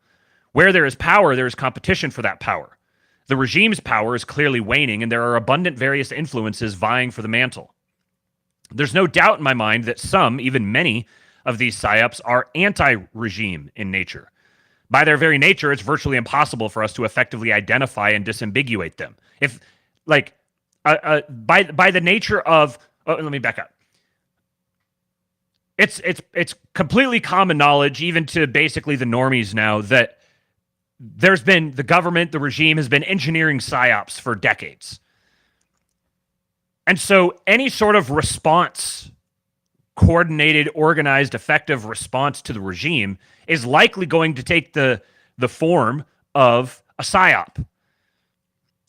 Where there is power, there is competition for that power. The regime's power is clearly waning, and there are abundant various influences vying for the mantle. There's no doubt in my mind that some, even many, of these psyops are anti-regime in nature. By their very nature, it's virtually impossible for us to effectively identify and disambiguate them. If, like, by the nature of, let me back up. It's completely common knowledge, even to basically the normies now, that there's been the government, the regime has been engineering psyops for decades. And so any sort of response, coordinated, organized, effective response to the regime is likely going to take the form of a psyop.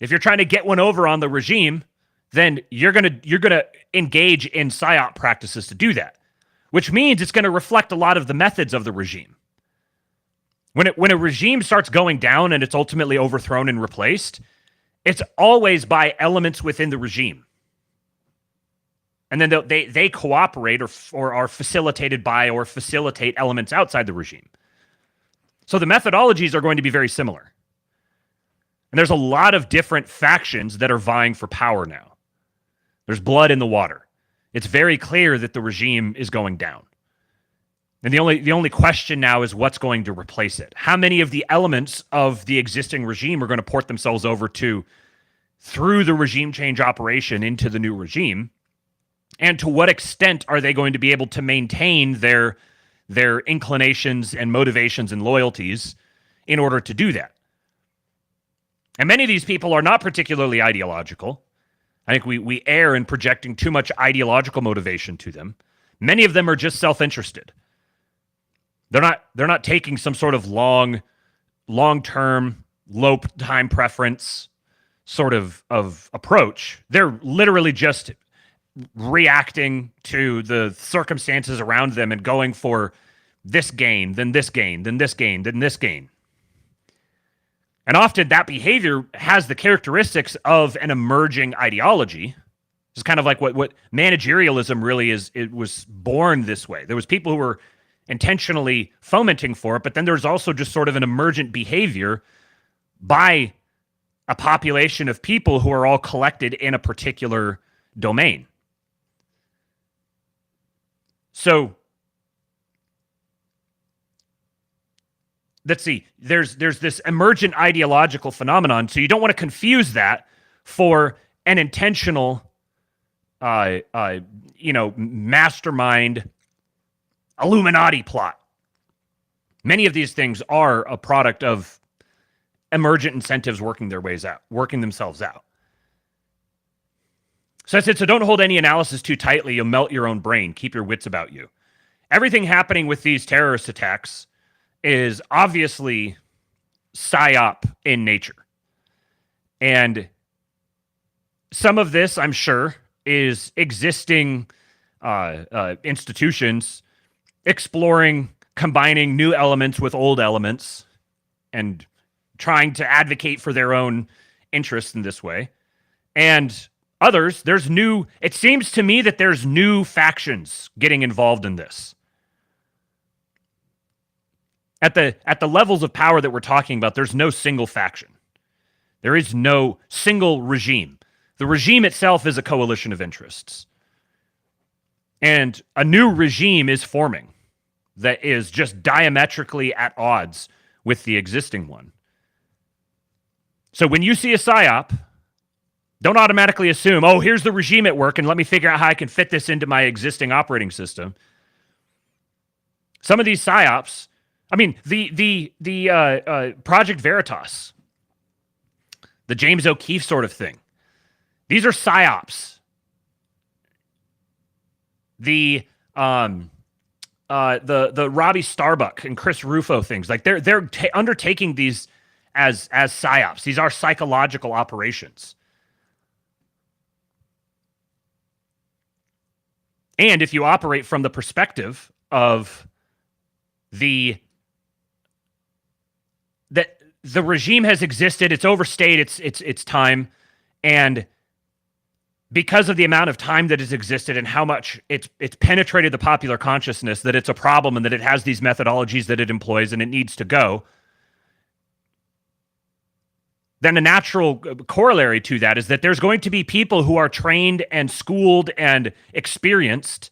If you're trying to get one over on the regime, then you're gonna engage in psyop practices to do that, which means it's going to reflect a lot of the methods of the regime. When a regime starts going down and it's ultimately overthrown and replaced, it's always by elements within the regime. And then they cooperate or are facilitated by or facilitate elements outside the regime. So the methodologies are going to be very similar. And there's a lot of different factions that are vying for power now. There's blood in the water. It's very clear that the regime is going down. And the only question now is what's going to replace it. How many of the elements of the existing regime are going to port themselves over through the regime change operation into the new regime? And to what extent are they going to be able to maintain their inclinations and motivations and loyalties in order to do that? And many of these people are not particularly ideological. I think we err in projecting too much ideological motivation to them. Many of them are just self-interested. They're not taking some sort of long-term, low time preference sort of approach. They're literally just reacting to the circumstances around them and going for this gain, then this gain, then this gain, then this gain. And often that behavior has the characteristics of an emerging ideology. It's kind of like what managerialism really is. It was born this way. There was people who were intentionally fomenting for it, but then there's also just sort of an emergent behavior by a population of people who are all collected in a particular domain. So let's see, there's this emergent ideological phenomenon, so you don't want to confuse that for an intentional mastermind Illuminati plot. Many of these things are a product of emergent incentives working themselves out. So I said, so don't hold any analysis too tightly. You'll melt your own brain. Keep your wits about you. Everything happening with these terrorist attacks is obviously psyop in nature. And some of this, I'm sure, is existing institutions exploring, combining new elements with old elements and trying to advocate for their own interests in this way. And others, it seems to me that there's new factions getting involved in this. At the levels of power that we're talking about, there's no single faction. There is no single regime. The regime itself is a coalition of interests. And a new regime is forming that is just diametrically at odds with the existing one. So when you see a psyop, don't automatically assume, oh, here's the regime at work and let me figure out how I can fit this into my existing operating system. Some of these psyops, I mean, the Project Veritas, the James O'Keefe sort of thing. These are psyops. The Robbie Starbuck and Chris Rufo things, like they're undertaking these as psyops. These are psychological operations. And if you operate from the perspective of that the regime has existed, it's overstayed its time, and because of the amount of time that it's existed and how much it's penetrated the popular consciousness that it's a problem and that it has these methodologies that it employs and it needs to go, then a natural corollary to that is that there's going to be people who are trained and schooled and experienced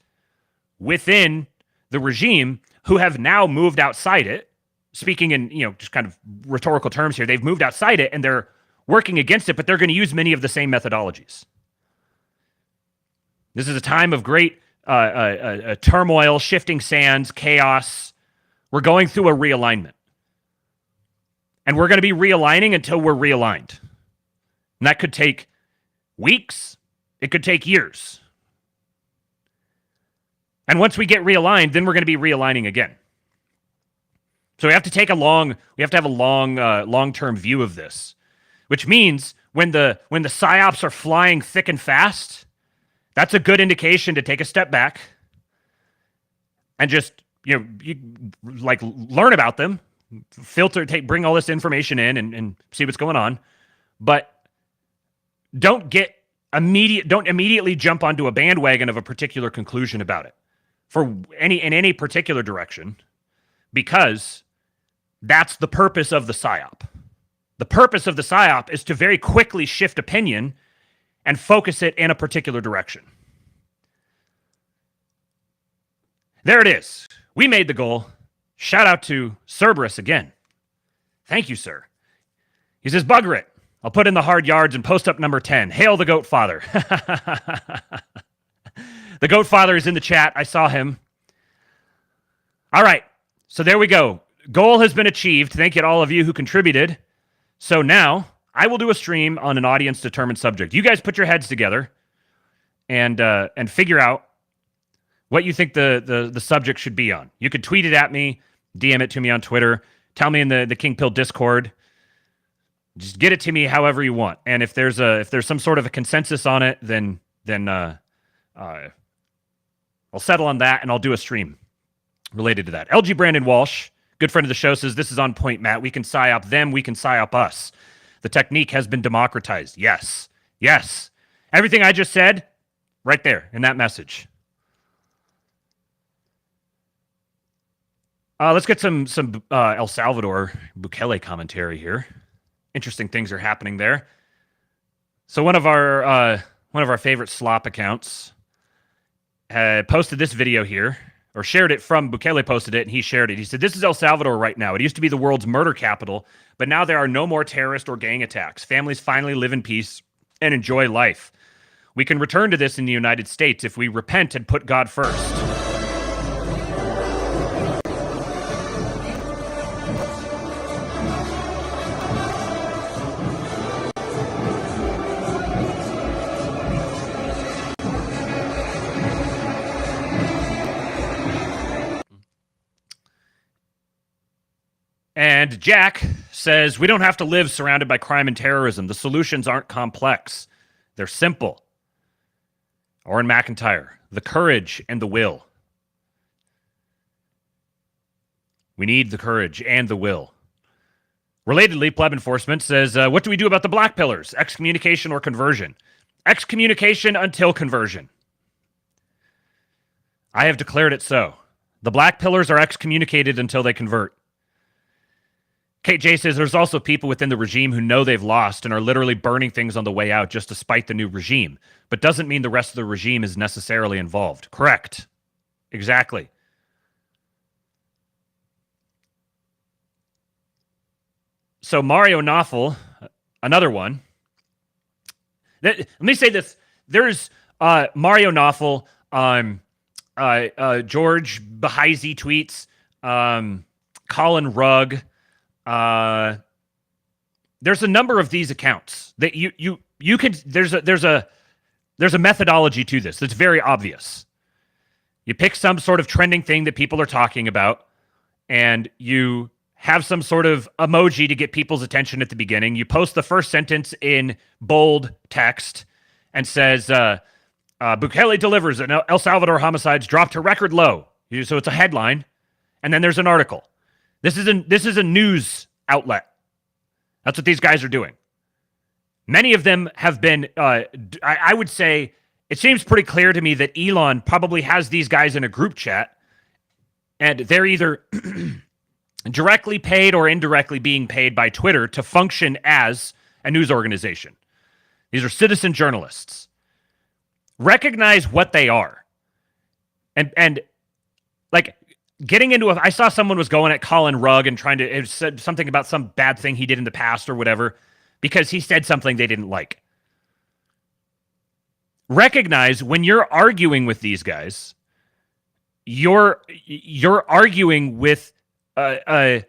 within the regime who have now moved outside it. Speaking in, just kind of rhetorical terms here, they've moved outside it and they're working against it, but they're going to use many of the same methodologies. This is a time of great turmoil, shifting sands, chaos. We're going through a realignment. And we're going to be realigning until we're realigned. And that could take weeks. It could take years. And once we get realigned, then we're going to be realigning again. So we have to have a long-term view of this, which means when the psyops are flying thick and fast, that's a good indication to take a step back and just, learn about them, filter, bring all this information in and see what's going on. But don't immediately jump onto a bandwagon of a particular conclusion about it in any particular direction, because that's the purpose of the psyop. The purpose of the psyop is to very quickly shift opinion and focus it in a particular direction. There it is. We made the goal. Shout out to Cerberus again. Thank you, sir. He says, bugger it. I'll put in the hard yards and post up number 10. Hail the Goat Father. The Goat Father is in the chat. I saw him. All right. So there we go. Goal has been achieved. Thank you to all of you who contributed. So now I will do a stream on an audience-determined subject. You guys put your heads together and figure out what you think the subject should be on. You could tweet it at me, DM it to me on Twitter, tell me in the King Pill Discord. Just get it to me however you want. And if there's some sort of a consensus on it, then I'll settle on that and I'll do a stream related to that. LG Brandon Walsh, good friend of the show, says, this is on point, Matt. We can psyop them, we can psyop us. The technique has been democratized. Yes. Yes. Everything I just said, right there in that message. Let's get some El Salvador Bukele commentary here. Interesting things are happening there. So one of our favorite slop accounts posted this video here, or shared it from Bukele. Posted it and he shared it. He said, "This is El Salvador right now. It used to be the world's murder capital, but now there are no more terrorist or gang attacks. Families finally live in peace and enjoy life. We can return to this in the United States if we repent and put God first." And Jack says, we don't have to live surrounded by crime and terrorism. The solutions aren't complex. They're simple. Oren McIntyre, the courage and the will. We need the courage and the will. Relatedly, Pleb Enforcement says, what do we do about the black pillars? Excommunication or conversion? Excommunication until conversion. I have declared it so. The black pillars are excommunicated until they convert. Kate J says there's also people within the regime who know they've lost and are literally burning things on the way out just to spite the new regime, but doesn't mean the rest of the regime is necessarily involved. Correct. Exactly. So Mario Knopfel, another one. Let me say this. There's Mario Knopfel, George Bahaisi tweets, Colin Rugg. There's a number of these accounts that you can. There's a methodology to this that's very obvious. You pick some sort of trending thing that people are talking about, and you have some sort of emoji to get people's attention at the beginning. You post the first sentence in bold text and says, Bukele delivers and El Salvador homicides drop to record low. So it's a headline, and then there's an article. This is a news outlet. That's what these guys are doing. Many of them have been, I would say, it seems pretty clear to me that Elon probably has these guys in a group chat, and they're either directly paid or indirectly being paid by Twitter to function as a news organization. These are citizen journalists. Recognize what they are. And like getting into I saw someone was going at Colin Rugg and trying to, it said something about some bad thing he did in the past or whatever, because he said something they didn't like. Recognize when you're arguing with these guys, you're arguing with you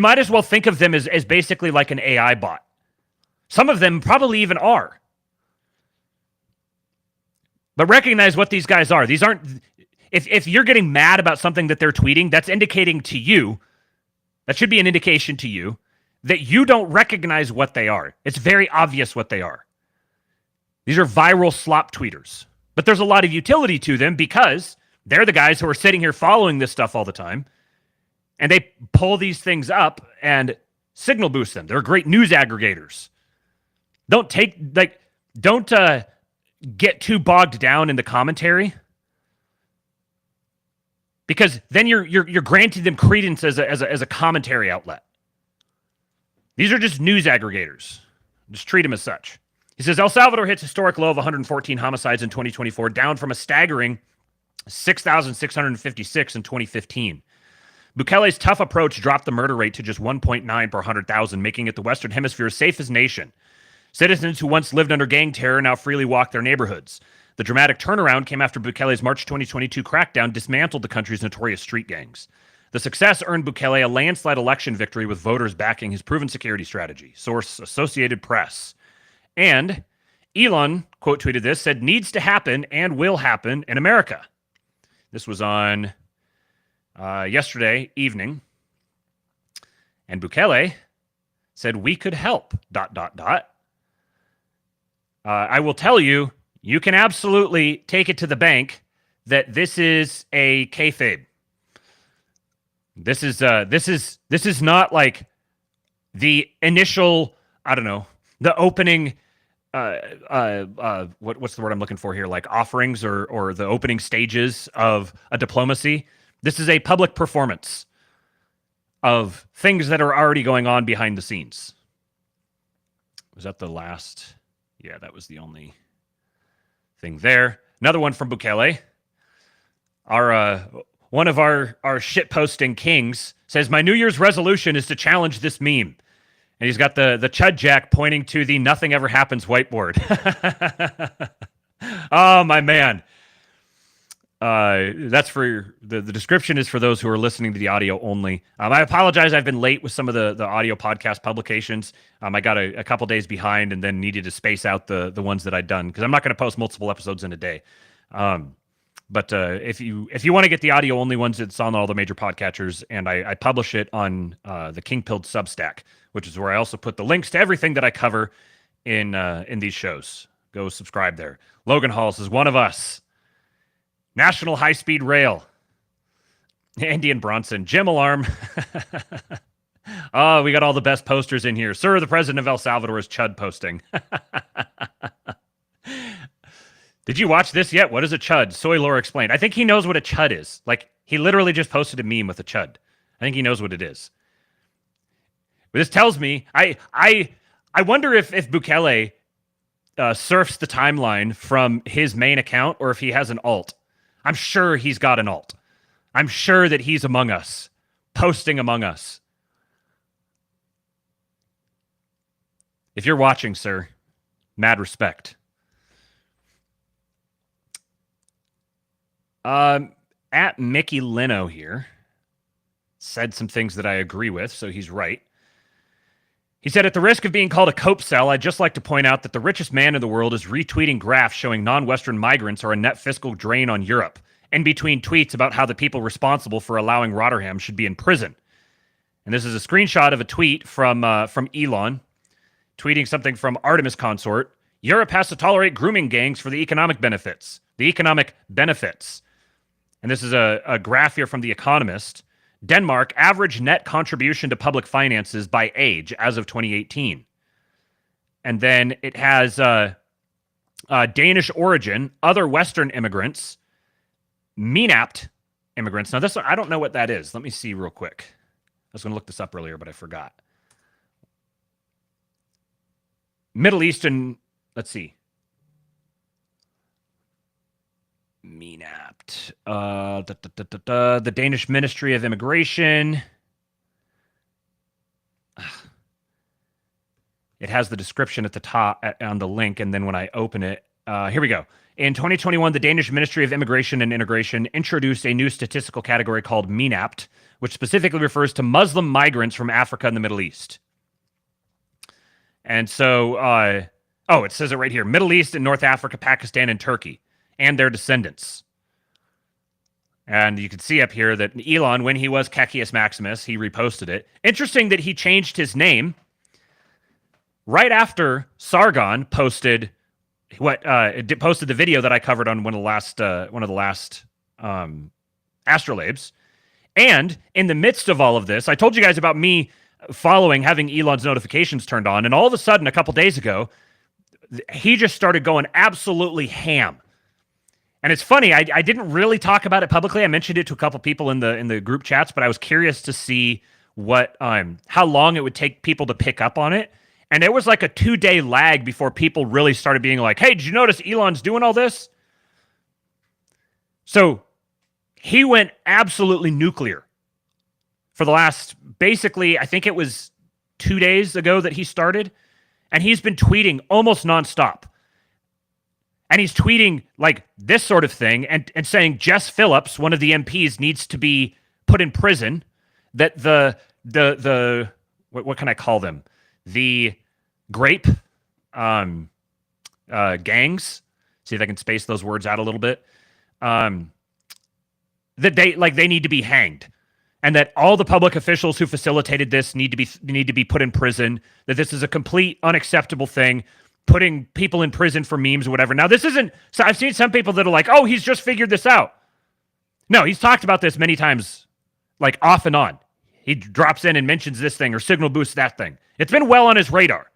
might as well think of them as basically like an AI bot. Some of them probably even are. But recognize what these guys are. These aren't, if you're getting mad about something that they're tweeting, that's indicating to you, that should be an indication to you, that you don't recognize what they are. It's very obvious what they are. These are viral slop tweeters. But there's a lot of utility to them because they're the guys who are sitting here following this stuff all the time. And they pull these things up and signal boost them. They're great news aggregators. Don't get too bogged down in the commentary, because then you're granting them credence as a commentary outlet. These are just news aggregators. Just treat them as such. He says El Salvador hits historic low of 114 homicides in 2024, down from a staggering 6,656 in 2015. Bukele's tough approach dropped the murder rate to just 1.9 per 100,000, making it the Western Hemisphere's safest nation. Citizens who once lived under gang terror now freely walk their neighborhoods. The dramatic turnaround came after Bukele's March 2022 crackdown dismantled the country's notorious street gangs. The success earned Bukele a landslide election victory with voters backing his proven security strategy. Source Associated Press. And Elon, quote tweeted this, said needs to happen and will happen in America. This was on yesterday evening. And Bukele said we could help, ... I will tell you, you can absolutely take it to the bank that this is a kayfabe. This is not like the initial, I don't know, the opening, what's the word I'm looking for here? Like offerings or the opening stages of a diplomacy. This is a public performance of things that are already going on behind the scenes. Was that the last? Yeah, that was the only thing there. Another one from Bukele. One of our shitposting kings says, my New Year's resolution is to challenge this meme. And he's got the Chud Jack pointing to the nothing ever happens whiteboard. Oh, my man. That's for the description is for those who are listening to the audio only. I apologize. I've been late with some of the audio podcast publications. I got a couple days behind and then needed to space out the ones that I'd done because I'm not going to post multiple episodes in a day. But if you want to get the audio only ones, it's on all the major podcatchers, and I publish it on the King Pilled Substack, which is where I also put the links to everything that I cover in these shows. Go subscribe there. Logan Hall says, one of us. National High-Speed Rail. Andy and Bronson. Gym alarm. Oh, we got all the best posters in here. Sir, the president of El Salvador is Chud posting. Did you watch this yet? What is a Chud? Soy Lore explained. I think he knows what a Chud is. Like, he literally just posted a meme with a Chud. I think he knows what it is. But this tells me, I wonder if Bukele surfs the timeline from his main account or if he has an alt. I'm sure he's got an alt. I'm sure that he's among us, posting among us. If you're watching, sir, mad respect. At Mickey Leno here said some things that I agree with, so he's right. He said, at the risk of being called a cope cell, I'd just like to point out that the richest man in the world is retweeting graphs showing non-Western migrants are a net fiscal drain on Europe, in between tweets about how the people responsible for allowing Rotterdam should be in prison. And this is a screenshot of a tweet from Elon, tweeting something from Artemis Consort. Europe has to tolerate grooming gangs for the economic benefits. The economic benefits. And this is a graph here from The Economist. Denmark, average net contribution to public finances by age as of 2018. And then it has Danish origin, other Western immigrants, MENAPT immigrants. Now, this I don't know what that is. Let me see real quick. I was going to look this up earlier, but I forgot. Middle Eastern, let's see. MENAPT. The Danish Ministry of Immigration. It has the description at the top on the link, and then when I open it, here we go. In 2021, the Danish Ministry of Immigration and Integration introduced a new statistical category called MENAPT, which specifically refers to Muslim migrants from Africa and the Middle East. And so, it says it right here. Middle East and North Africa, Pakistan, and Turkey, and their descendants. And you can see up here that Elon, when he was Caecius Maximus, he reposted it. Interesting that he changed his name right after Sargon posted posted the video that I covered on one of the last Astrolabes. And in the midst of all of this, I told you guys about me having Elon's notifications turned on, and all of a sudden, a couple days ago, he just started going absolutely ham. And it's funny, I didn't really talk about it publicly. I mentioned it to a couple people in the group chats, but I was curious to see how long it would take people to pick up on it. And there was like a 2-day lag before people really started being like, hey, did you notice Elon's doing all this? So he went absolutely nuclear for the last, basically, I think it was 2 days ago that he started. And he's been tweeting almost nonstop. And he's tweeting like this sort of thing and saying Jess Phillips, one of the MPs, needs to be put in prison. That the what can I call them? The grape gangs. See if I can space those words out a little bit. That they need to be hanged, and that all the public officials who facilitated this need to be put in prison. That this is a complete unacceptable thing, putting people in prison for memes or whatever. Now this isn't. So I've seen some people that are like, "Oh, he's just figured this out." No, he's talked about this many times, like off and on. He drops in and mentions this thing or signal boosts that thing. It's been well on his radar.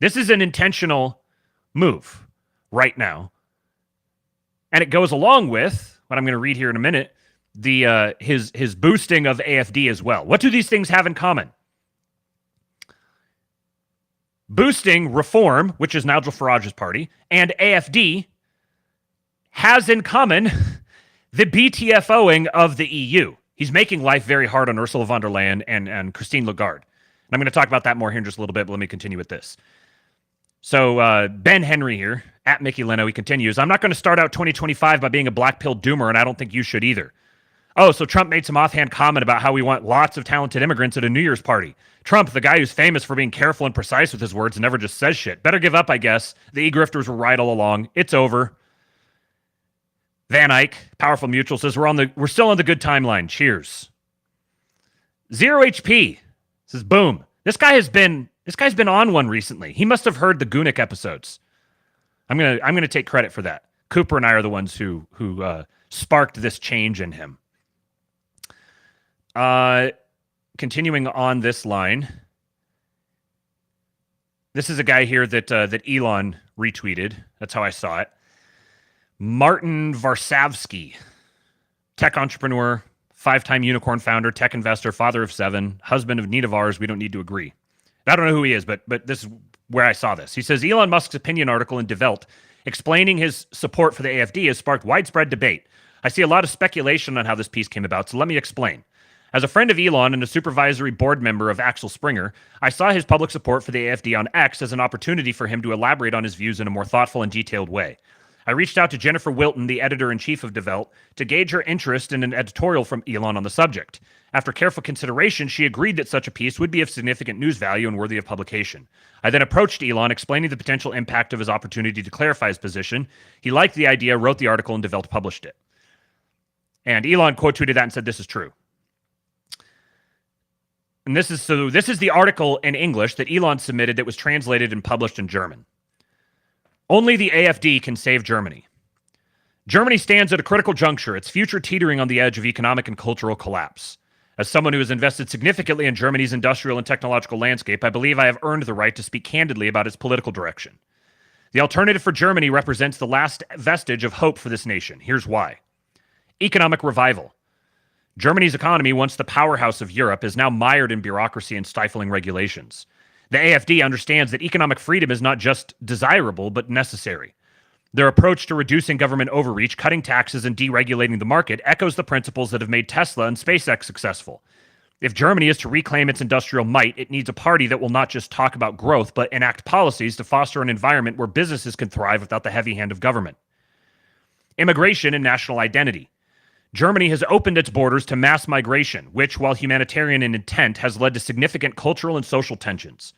This is an intentional move right now. And it goes along with what I'm going to read here in a minute, his boosting of AFD as well. What do these things have in common? Boosting Reform, which is Nigel Farage's party, and AFD has in common the BTFOing of the EU. He's making life very hard on Ursula von der Leyen and Christine Lagarde. And I'm going to talk about that more here in just a little bit, but let me continue with this. So Ben Henry here, at Mickey Leno, he continues, I'm not going to start out 2025 by being a black pill doomer, and I don't think you should either. Oh, so Trump made some offhand comment about how we want lots of talented immigrants at a New Year's party. Trump, the guy who's famous for being careful and precise with his words, never just says shit. Better give up, I guess. The e-grifters were right all along. It's over. Van Eyck, Powerful Mutual, says we're still on the good timeline. Cheers. Zero HP says boom. This guy's been on one recently. He must have heard the Gunic episodes. I'm gonna take credit for that. Cooper and I are the ones who sparked this change in him. Continuing on this line, this is a guy here that Elon retweeted. That's how I saw it. Martin Varsavsky, tech entrepreneur, 5-time unicorn founder, tech investor, father of 7, husband of Nita Vars. We don't need to agree. I don't know who he is, but this is where I saw this. He says, Elon Musk's opinion article in Die Welt explaining his support for the AFD has sparked widespread debate. I see a lot of speculation on how this piece came about, so let me explain. As a friend of Elon and a supervisory board member of Axel Springer, I saw his public support for the AFD on X as an opportunity for him to elaborate on his views in a more thoughtful and detailed way. I reached out to Jennifer Wilton, the editor-in-chief of Die Welt, to gauge her interest in an editorial from Elon on the subject. After careful consideration, she agreed that such a piece would be of significant news value and worthy of publication. I then approached Elon, explaining the potential impact of his opportunity to clarify his position. He liked the idea, wrote the article, and Die Welt published it. And Elon quote-tweeted that and said, this is true. And this is the article in English that Elon submitted that was translated and published in German. Only the AFD can save Germany. Germany stands at a critical juncture, its future teetering on the edge of economic and cultural collapse. As someone who has invested significantly in Germany's industrial and technological landscape, I believe I have earned the right to speak candidly about its political direction. The alternative for Germany represents the last vestige of hope for this nation. Here's why. Economic revival. Germany's economy, once the powerhouse of Europe, is now mired in bureaucracy and stifling regulations. The AFD understands that economic freedom is not just desirable, but necessary. Their approach to reducing government overreach, cutting taxes, and deregulating the market echoes the principles that have made Tesla and SpaceX successful. If Germany is to reclaim its industrial might, it needs a party that will not just talk about growth, but enact policies to foster an environment where businesses can thrive without the heavy hand of government. Immigration and national identity. Germany has opened its borders to mass migration, which, while humanitarian in intent, has led to significant cultural and social tensions.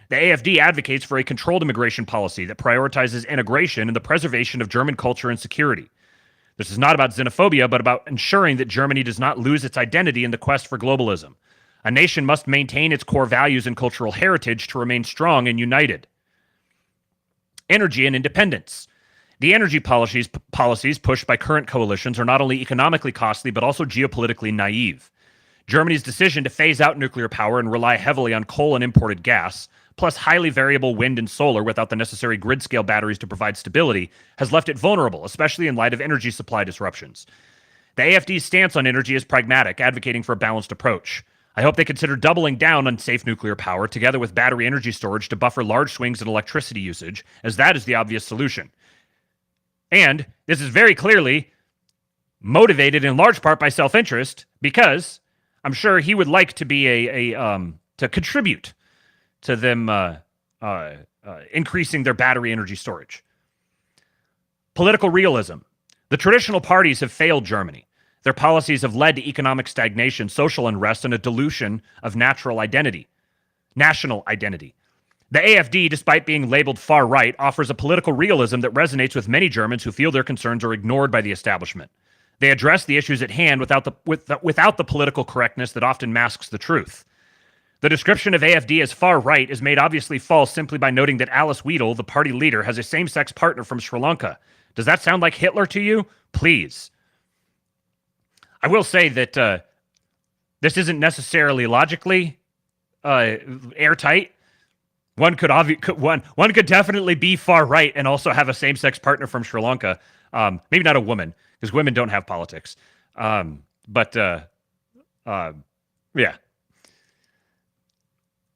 The AFD advocates for a controlled immigration policy that prioritizes integration and the preservation of German culture and security. This is not about xenophobia, but about ensuring that Germany does not lose its identity in the quest for globalism. A nation must maintain its core values and cultural heritage to remain strong and united. Energy and independence. The energy policies pushed by current coalitions are not only economically costly, but also geopolitically naive. Germany's decision to phase out nuclear power and rely heavily on coal and imported gas, plus highly variable wind and solar without the necessary grid-scale batteries to provide stability, has left it vulnerable, especially in light of energy supply disruptions. The AFD's stance on energy is pragmatic, advocating for a balanced approach. I hope they consider doubling down on safe nuclear power, together with battery energy storage to buffer large swings in electricity usage, as that is the obvious solution. And this is very clearly motivated in large part by self-interest, because I'm sure he would like to be to contribute to them increasing their battery energy storage. Political realism. The traditional parties have failed Germany. Their policies have led to economic stagnation, social unrest, and a dilution of national identity. The AFD, despite being labeled far right, offers a political realism that resonates with many Germans who feel their concerns are ignored by the establishment. They address the issues at hand without the political correctness that often masks the truth. The description of AFD as far right is made obviously false simply by noting that Alice Weidel, the party leader, has a same-sex partner from Sri Lanka. Does that sound like Hitler to you? Please. I will say that this isn't necessarily logically airtight. One could definitely be far right and also have a same-sex partner from Sri Lanka. Maybe not a woman, because women don't have politics. Yeah.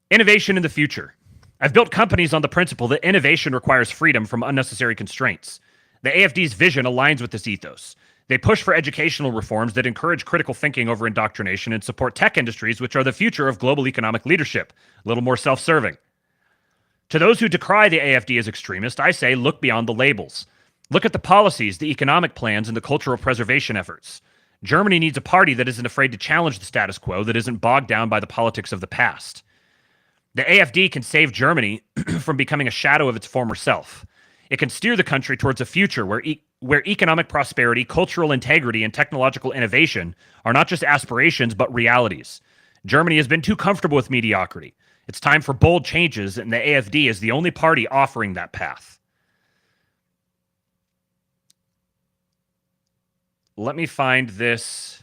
Innovation in the future. I've built companies on the principle that innovation requires freedom from unnecessary constraints. The AFD's vision aligns with this ethos. They push for educational reforms that encourage critical thinking over indoctrination and support tech industries, which are the future of global economic leadership. A little more self-serving. To those who decry the AFD as extremist, I say look beyond the labels. Look at the policies, the economic plans, and the cultural preservation efforts. Germany needs a party that isn't afraid to challenge the status quo, that isn't bogged down by the politics of the past. The AFD can save Germany from becoming a shadow of its former self. It can steer the country towards a future where economic prosperity, cultural integrity, and technological innovation are not just aspirations, but realities. Germany has been too comfortable with mediocrity. It's time for bold changes, and the AFD is the only party offering that path. Let me find this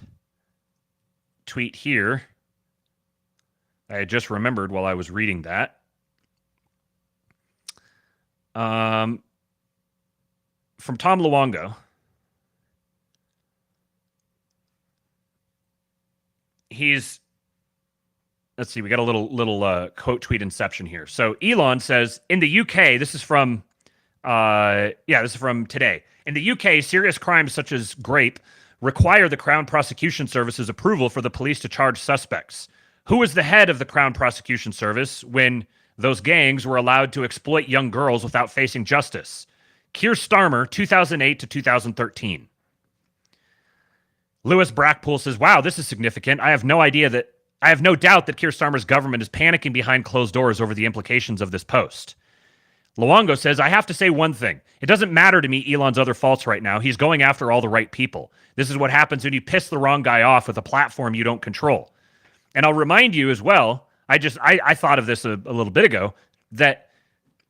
tweet here. I had just remembered while I was reading that. From Tom Luongo. Let's see, we got a little quote tweet inception here. So Elon says, in the UK, this is from today. In the UK, serious crimes such as rape require the Crown Prosecution Service's approval for the police to charge suspects. Who was the head of the Crown Prosecution Service when those gangs were allowed to exploit young girls without facing justice? Keir Starmer, 2008 to 2013. Lewis Brackpool says, wow, this is significant. I have no doubt that Keir Starmer's government is panicking behind closed doors over the implications of this post. Luongo says, I have to say one thing. It doesn't matter to me Elon's other faults right now. He's going after all the right people. This is what happens when you piss the wrong guy off with a platform you don't control. And I'll remind you as well, I thought of this a little bit ago, that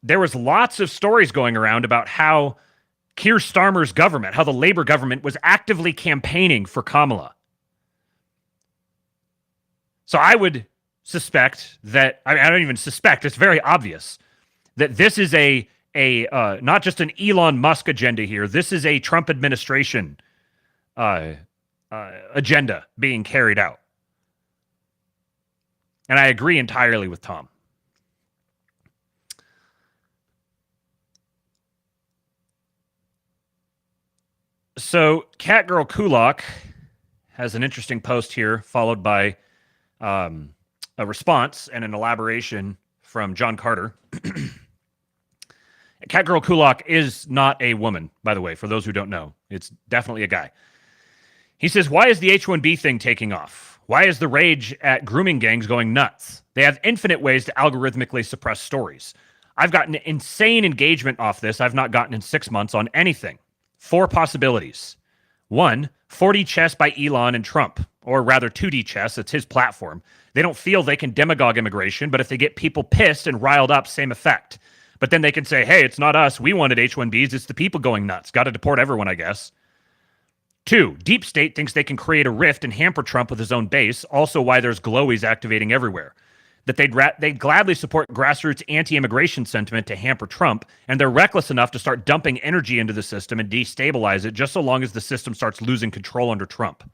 there was lots of stories going around about how Keir Starmer's government, how the Labour government was actively campaigning for Kamala. So I would suspect that, I don't even suspect, it's very obvious that this is a not just an Elon Musk agenda here. This is a Trump administration agenda being carried out. And I agree entirely with Tom. So Catgirl Kulak has an interesting post here, followed by a response and an elaboration from John Carter. Catgirl Kulak is not a woman, by the way, for those who don't know. It's definitely a guy. He says, why is the H-1B thing taking off? Why is the rage at grooming gangs going nuts? They have infinite ways to algorithmically suppress stories. I've gotten insane engagement off this I've not gotten in 6 months on anything. 4 possibilities. 1, 4D chess by Elon and Trump, or rather 2D chess, it's his platform. They don't feel they can demagogue immigration, but if they get people pissed and riled up, same effect. But then they can say, hey, it's not us. We wanted H-1Bs. It's the people going nuts. Got to deport everyone, I guess. 2, deep state thinks they can create a rift and hamper Trump with his own base, also why there's glowies activating everywhere. That they'd gladly support grassroots anti-immigration sentiment to hamper Trump, and they're reckless enough to start dumping energy into the system and destabilize it just so long as the system starts losing control under Trump.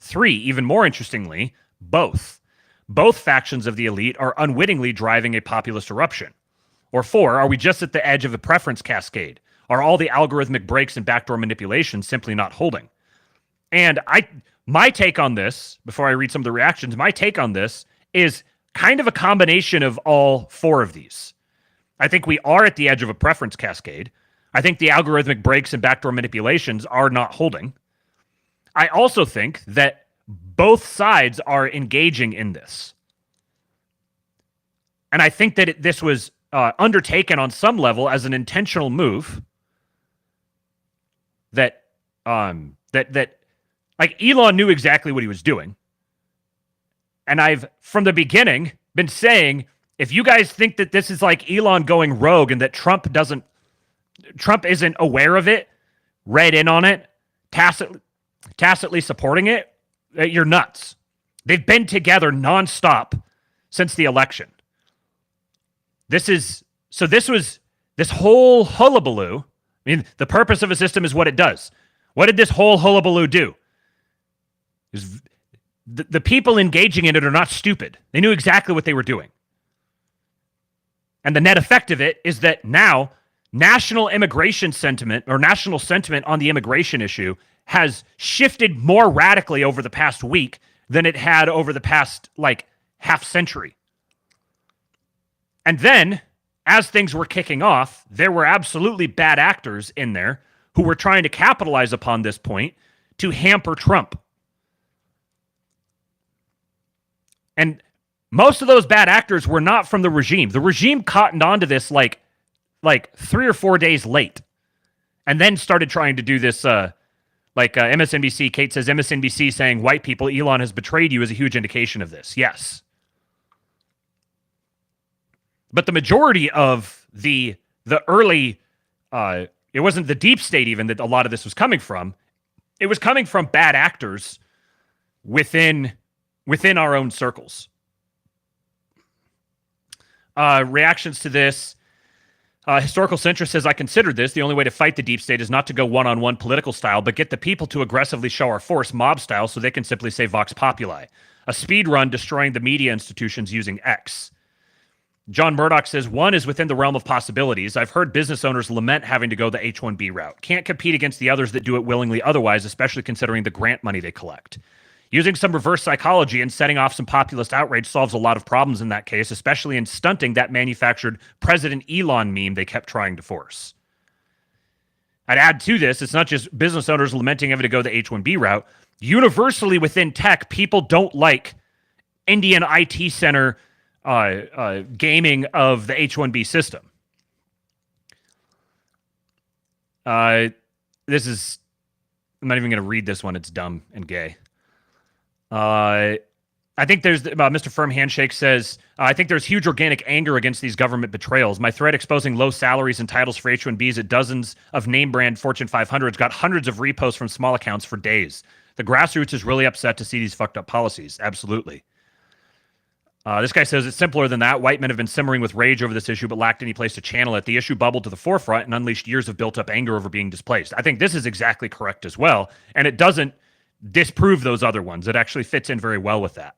3, even more interestingly, both. Both factions of the elite are unwittingly driving a populist eruption. Or 4, are we just at the edge of a preference cascade? Are all the algorithmic breaks and backdoor manipulation simply not holding? And my take on this, before I read some of the reactions, my take on this is kind of a combination of all 4 of these. I think we are at the edge of a preference cascade. I think the algorithmic breaks and backdoor manipulations are not holding. I also think that both sides are engaging in this. And I think that this was undertaken on some level as an intentional move that like Elon knew exactly what he was doing. And I've, from the beginning, been saying, if you guys think that this is like Elon going rogue and that Trump isn't aware of it, read in on it, tacitly supporting it, you're nuts. They've been together nonstop since the election. This whole hullabaloo, I mean, the purpose of a system is what it does. What did this whole hullabaloo do? The people engaging in it are not stupid. They knew exactly what they were doing. And the net effect of it is that now national immigration sentiment or national sentiment on the immigration issue has shifted more radically over the past week than it had over the past half century. And then, as things were kicking off, there were absolutely bad actors in there who were trying to capitalize upon this point to hamper Trump. And most of those bad actors were not from the regime. The regime cottoned onto this like 3 or 4 days late, and then started trying to do this. MSNBC, Kate says MSNBC saying white people, Elon has betrayed you is a huge indication of this. Yes. But the majority of the early, it wasn't the deep state even that a lot of this was coming from. It was coming from bad actors within our own circles. Reactions to this. Historical centrist says, I considered this. The only way to fight the deep state is not to go one-on-one political style, but get the people to aggressively show our force mob style so they can simply say Vox Populi. A speed run destroying the media institutions using X. John Murdoch says, 1 is within the realm of possibilities. I've heard business owners lament having to go the H-1B route. Can't compete against the others that do it willingly otherwise, especially considering the grant money they collect. Using some reverse psychology and setting off some populist outrage solves a lot of problems in that case, especially in stunting that manufactured President Elon meme they kept trying to force. I'd add to this, it's not just business owners lamenting having to go the H-1B route. Universally within tech, people don't like Indian IT center gaming of the H-1B system. I'm not even going to read this one. It's dumb and gay. I think there's Mr. Firm Handshake says, I think there's huge organic anger against these government betrayals. My thread exposing low salaries and titles for H-1Bs at dozens of name brand Fortune 500s got hundreds of reposts from small accounts for days. The grassroots is really upset to see these fucked up policies. Absolutely. This guy says it's simpler than that. White men have been simmering with rage over this issue but lacked any place to channel it. The issue bubbled to the forefront and unleashed years of built-up anger over being displaced. I think this is exactly correct as well, and it doesn't disprove those other ones. It actually fits in very well with that.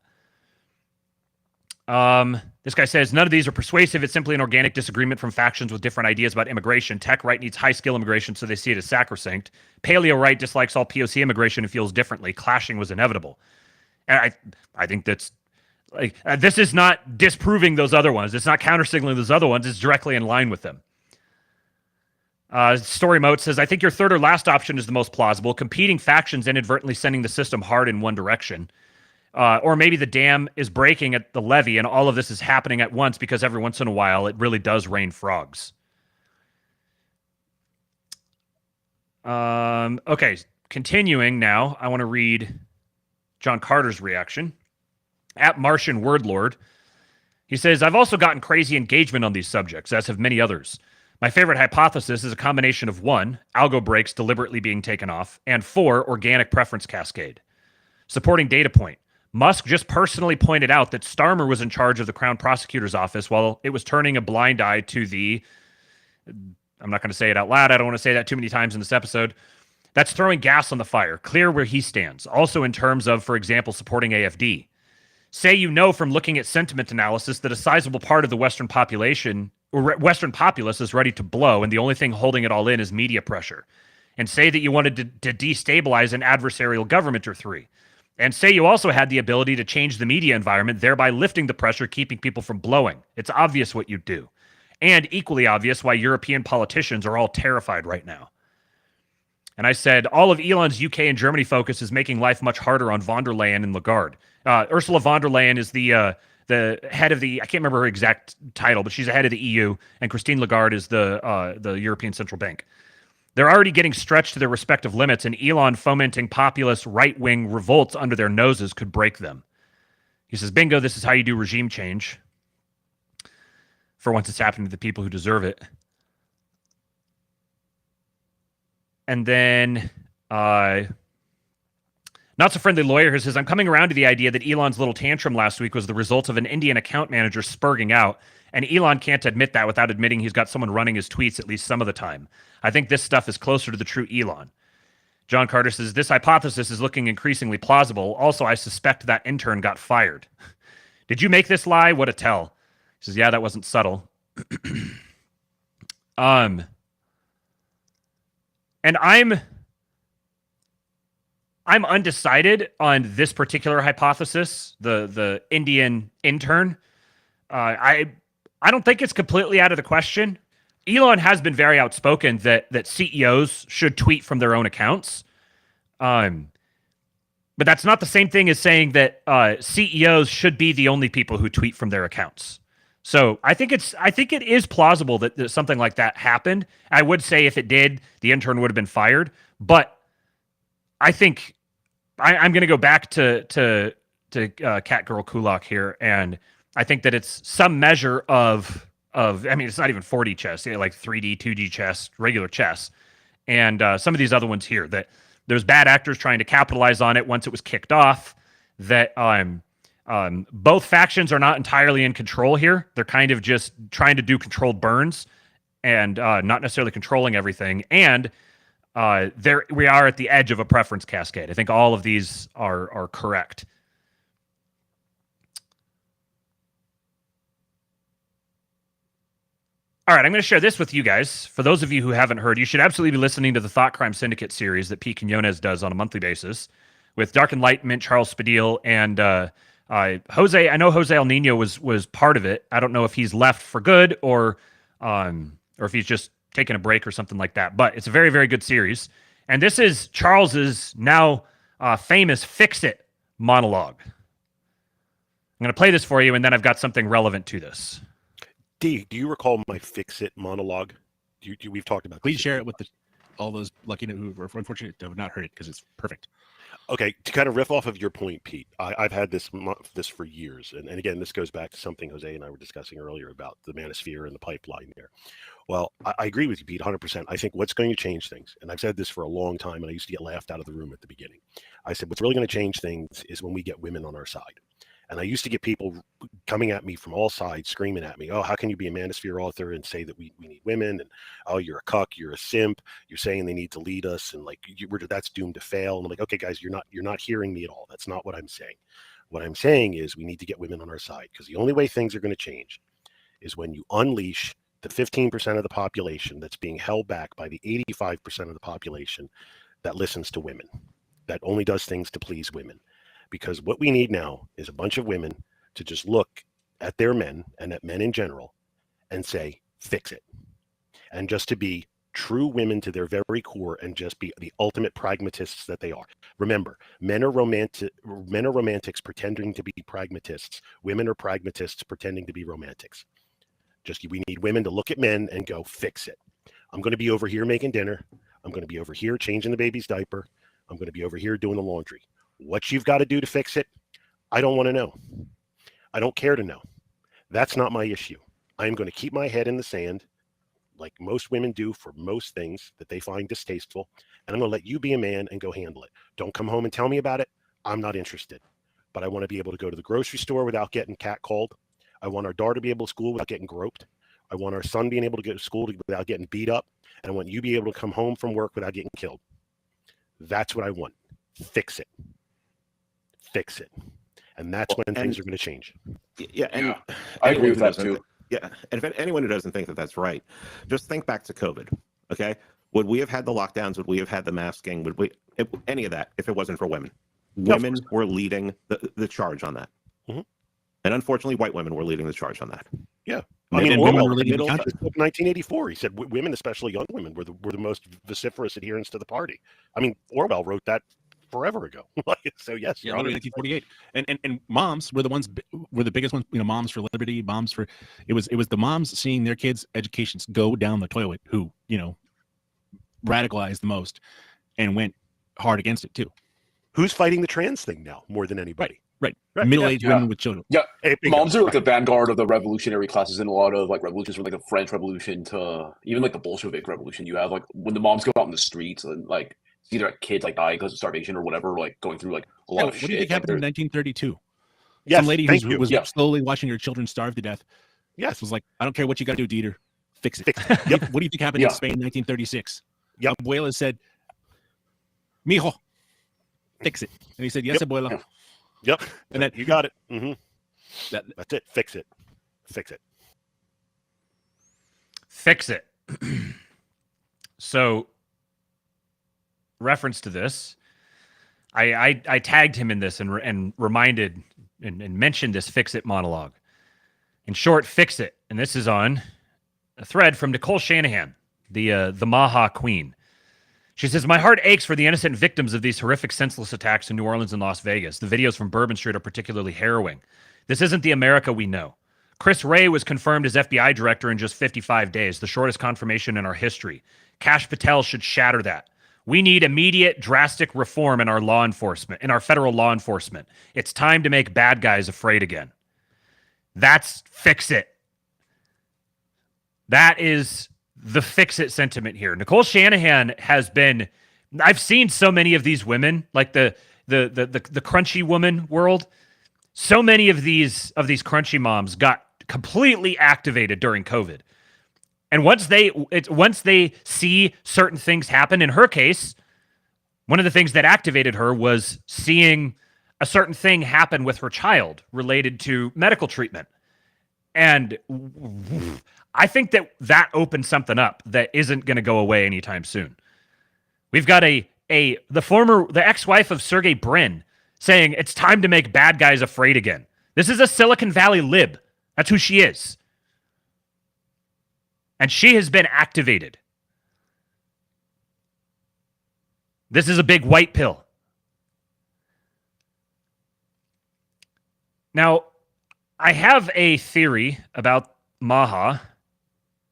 This guy says, none of these are persuasive. It's simply an organic disagreement from factions with different ideas about immigration. Tech right needs high-skill immigration, so they see it as sacrosanct. Paleo right dislikes all POC immigration and feels differently. Clashing was inevitable. And I think that's like this is not disproving those other ones. It's not counter-signaling those other ones. It's directly in line with them. Story Mode says, I think your third or last option is the most plausible. Competing factions inadvertently sending the system hard in one direction. Or maybe the dam is breaking at the levee and all of this is happening at once because every once in a while it really does rain frogs. Okay, continuing now, I want to read John Carter's reaction. At Martian Wordlord, he says, I've also gotten crazy engagement on these subjects, as have many others. My favorite hypothesis is a combination of 1, algo breaks deliberately being taken off, and 4, organic preference cascade. Supporting data point. Musk just personally pointed out that Starmer was in charge of the Crown Prosecutor's Office while it was turning a blind eye to the... I'm not going to say it out loud. I don't want to say that too many times in this episode. That's throwing gas on the fire, clear where he stands. Also in terms of, for example, supporting AFD. Say you know from looking at sentiment analysis that a sizable part of the Western population or Western populace is ready to blow, and the only thing holding it all in is media pressure. And say that you wanted to destabilize an adversarial government or 3. And say you also had the ability to change the media environment, thereby lifting the pressure, keeping people from blowing. It's obvious what you'd do. And equally obvious why European politicians are all terrified right now. And I said, all of Elon's UK and Germany focus is making life much harder on von der Leyen and Lagarde. Ursula von der Leyen is the head of the, I can't remember her exact title, but she's the head of the EU, and Christine Lagarde is the European Central Bank. They're already getting stretched to their respective limits, and Elon fomenting populist right-wing revolts under their noses could break them. He says, bingo, this is how you do regime change. For once it's happening to the people who deserve it. And then, not so friendly lawyer who says, I'm coming around to the idea that Elon's little tantrum last week was the result of an Indian account manager spurging out, and Elon can't admit that without admitting he's got someone running his tweets at least some of the time. I think this stuff is closer to the true Elon. John Carter says, this hypothesis is looking increasingly plausible. Also, I suspect that intern got fired. Did you make this lie? What a tell. He says, yeah, that wasn't subtle. And I'm undecided on this particular hypothesis, the Indian intern. I don't think it's completely out of the question. Elon has been very outspoken that CEOs should tweet from their own accounts. But that's not the same thing as saying that CEOs should be the only people who tweet from their accounts. So I think it is plausible that something like that happened. I would say if it did, the intern would have been fired. But I think I'm going to go back to Catgirl Kulak here, and I think that it's some measure of I mean, it's not even 4D chess, like 3D, 2D chess, regular chess, and some of these other ones here that there's bad actors trying to capitalize on it once it was kicked off. That both factions are not entirely in control here. They're kind of just trying to do controlled burns and not necessarily controlling everything. And there we are at the edge of a preference cascade. I think all of these are correct. All right, I'm going to share this with you guys. For those of you who haven't heard, you should absolutely be listening to the Thought Crime Syndicate series that Pete Quinones does on a monthly basis with Dark Enlightenment, Charles Spadil, and Jose. I know Jose El Nino was part of it. I don't know if he's left for good or if he's just taking a break or something like that. But it's a very, very good series. And this is Charles's now famous Fix It monologue. I'm going to play this for you, and then I've got something relevant to this. D, do you recall my Fix It monologue? We've talked about this. Please share it with the all those lucky who were unfortunate to have not heard it because it's perfect. Okay, to kind of riff off of your point, Pete, I've had this for years, and again, this goes back to something Jose and I were discussing earlier about the manosphere and the pipeline there. Well, I agree with you, Pete, 100%. I think what's going to change things, and I've said this for a long time, and I used to get laughed out of the room at the beginning. I said, what's really going to change things is when we get women on our side. And I used to get people coming at me from all sides, screaming at me, oh, how can you be a manosphere author and say that we need women? And, oh, you're a cuck, you're a simp, you're saying they need to lead us, and like that's doomed to fail. And I'm like, okay, guys, you're not hearing me at all. That's not what I'm saying. What I'm saying is we need to get women on our side, because the only way things are going to change is when you unleash the 15% of the population that's being held back by the 85% of the population that listens to women, that only does things to please women. Because what we need now is a bunch of women to just look at their men and at men in general and say, fix it. And just to be true women to their very core and just be the ultimate pragmatists that they are. Remember, men are romantics pretending to be pragmatists. Women are pragmatists pretending to be romantics. We need women to look at men and go, fix it. I'm going to be over here making dinner. I'm going to be over here changing the baby's diaper. I'm going to be over here doing the laundry. What you've got to do to fix it, I don't want to know. I don't care to know. That's not my issue. I am going to keep my head in the sand like most women do for most things that they find distasteful. And I'm going to let you be a man and go handle it. Don't come home and tell me about it. I'm not interested. But I want to be able to go to the grocery store without getting catcalled. I want our daughter to be able to school without getting groped. I want our son being able to go to school without getting beat up. And I want you to be able to come home from work without getting killed. That's what I want. Fix it. Fix it. And that's when things are going to change. Yeah, and I agree with that too. Yeah, and if anyone who doesn't think that that's right, just think back to COVID, okay? Would we have had the lockdowns? Would we have had the masking? Would we, any of that, if it wasn't for women? Women were leading the charge on that. Mm-hmm. And unfortunately, white women were leading the charge on that. Yeah. I mean, Orwell, 1984, he said women, especially young women, were the most vociferous adherents to the party. I mean, Orwell wrote that forever ago. So yes, yeah, literally 1948. And moms were the biggest ones. You know, moms for liberty, moms for it was the moms seeing their kids' educations go down the toilet who radicalized the most and went hard against it too. Who's fighting the trans thing now more than anybody? Right. Middle-aged women with children. Yeah, moms are like the vanguard of the revolutionary classes in a lot of like revolutions, from like the French Revolution to even like the Bolshevik Revolution. You have like when the moms go out in the streets and like either like kids like die because of starvation or whatever, like going through like a lot of shit. What do you think happened in 1932? Yes, some lady who was slowly watching her children starve to death. Yes, was like, I don't care what you got to do, Dieter, fix it. Yep. What do you think happened in Spain in 1936? Yep. Abuela said, "Mijo, fix it," and he said, "Yes, Abuela." Yep. And that you got it. Mm-hmm. That's it. Fix it. Fix it. Fix it. So, reference to this, I tagged him in this and reminded and mentioned this fix it monologue. In short, fix it. And this is on a thread from Nicole Shanahan, the Maha Queen. She says, "My heart aches for the innocent victims of these horrific, senseless attacks in New Orleans and Las Vegas. The videos from Bourbon Street are particularly harrowing. This isn't the America we know. Chris Wray was confirmed as FBI director in just 55 days, the shortest confirmation in our history. Kash Patel should shatter that. We need immediate, drastic reform in our law enforcement, in our federal law enforcement. It's time to make bad guys afraid again." That's fix it. That is the fix it sentiment here. Nicole Shanahan has been, I've seen so many of these women, like the crunchy woman world. So many of these crunchy moms got completely activated during COVID. And once they see certain things happen, in her case, one of the things that activated her was seeing a certain thing happen with her child related to medical treatment. And I think that opened something up that isn't going to go away anytime soon. We've got the ex-wife of Sergey Brin saying it's time to make bad guys afraid again. This is a Silicon Valley lib. That's who she is. And she has been activated. This is a big white pill. Now, I have a theory about Maha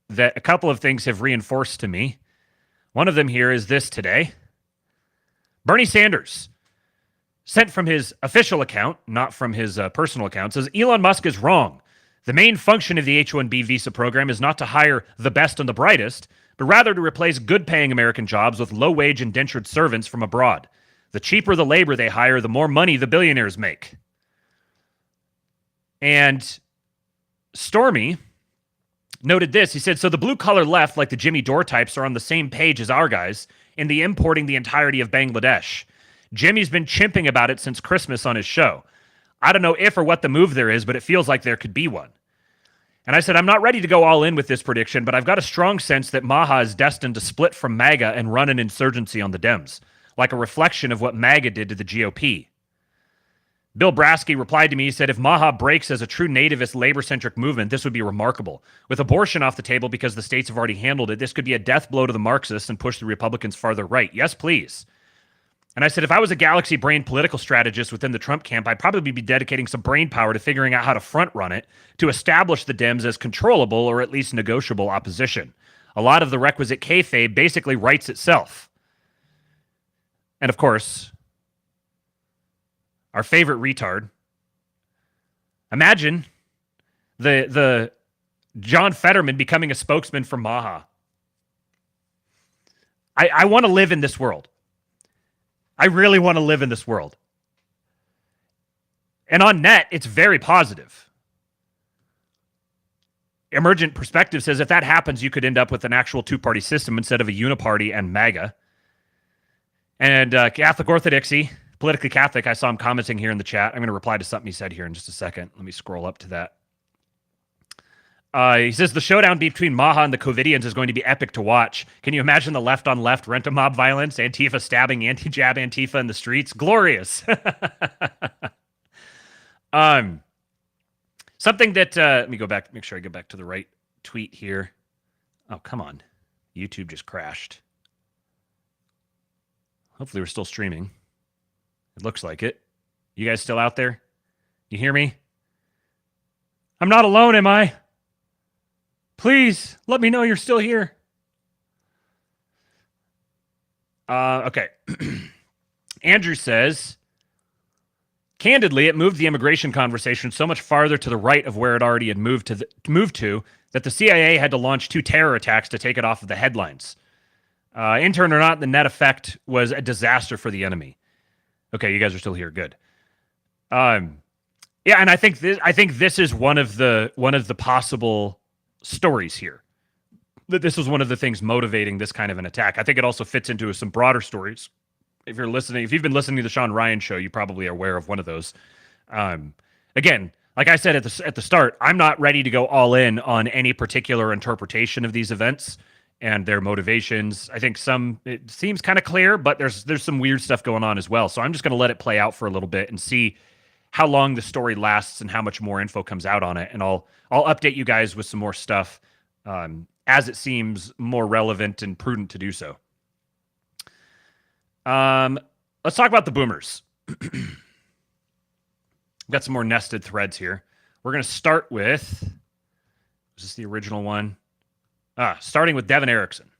that a couple of things have reinforced to me. One of them here is this today. Bernie Sanders, sent from his official account, not from his personal account, says Elon Musk is wrong. The main function of the H-1B visa program is not to hire the best and the brightest, but rather to replace good-paying American jobs with low-wage indentured servants from abroad. The cheaper the labor they hire, the more money the billionaires make. And Stormy noted this. He said, so the blue-collar left, like the Jimmy Dore types, are on the same page as our guys in the importing the entirety of Bangladesh. Jimmy's been chimping about it since Christmas on his show. I don't know if or what the move there is, but it feels like there could be one. And I said, I'm not ready to go all in with this prediction, but I've got a strong sense that Maha is destined to split from MAGA and run an insurgency on the Dems, like a reflection of what MAGA did to the GOP. Bill Brasky replied to me, he said, if Maha breaks as a true nativist, labor-centric movement, this would be remarkable. With abortion off the table because the states have already handled it, this could be a death blow to the Marxists and push the Republicans farther right. Yes, please. And I said, if I was a galaxy brain political strategist within the Trump camp, I'd probably be dedicating some brain power to figuring out how to front run it to establish the Dems as controllable or at least negotiable opposition. A lot of the requisite kayfabe basically writes itself. And of course, our favorite retard. Imagine the John Fetterman becoming a spokesman for Maha. I want to live in this world. I really want to live in this world. And on net, it's very positive. Emergent Perspective says if that happens, you could end up with an actual two-party system instead of a uniparty and MAGA. And Catholic Orthodoxy, politically Catholic, I saw him commenting here in the chat. I'm going to reply to something he said here in just a second. Let me scroll up to that. He says the showdown between Maha and the COVIDians is going to be epic to watch. Can you imagine the left-on-left rent-a-mob violence? Antifa stabbing anti-jab Antifa in the streets? Glorious. Something that, let me go back, make sure I go back to the right tweet here. Oh, come on. YouTube just crashed. Hopefully we're still streaming. It looks like it. You guys still out there? You hear me? I'm not alone, am I? Please, let me know you're still here. Okay. Andrew says, candidly, it moved the immigration conversation so much farther to the right of where it already had moved to that the CIA had to launch 2 terror attacks to take it off of the headlines. Intern or not, the net effect was a disaster for the enemy. Okay, you guys are still here. Good. Yeah, and I think this is one of the possible stories here. That this was one of the things motivating this kind of an attack. I think it also fits into some broader stories. If you've been listening to the Sean Ryan show, you probably are aware of one of those. Again, like I said at the start, I'm not ready to go all in on any particular interpretation of these events and their motivations. I think it seems kind of clear, but there's some weird stuff going on as well. So I'm just going to let it play out for a little bit and see how long the story lasts and how much more info comes out on it. And I'll update you guys with some more stuff as it seems more relevant and prudent to do so. Let's talk about the boomers. Got some more nested threads here. We're going to start with, is this the original one? Starting with Devin Erickson.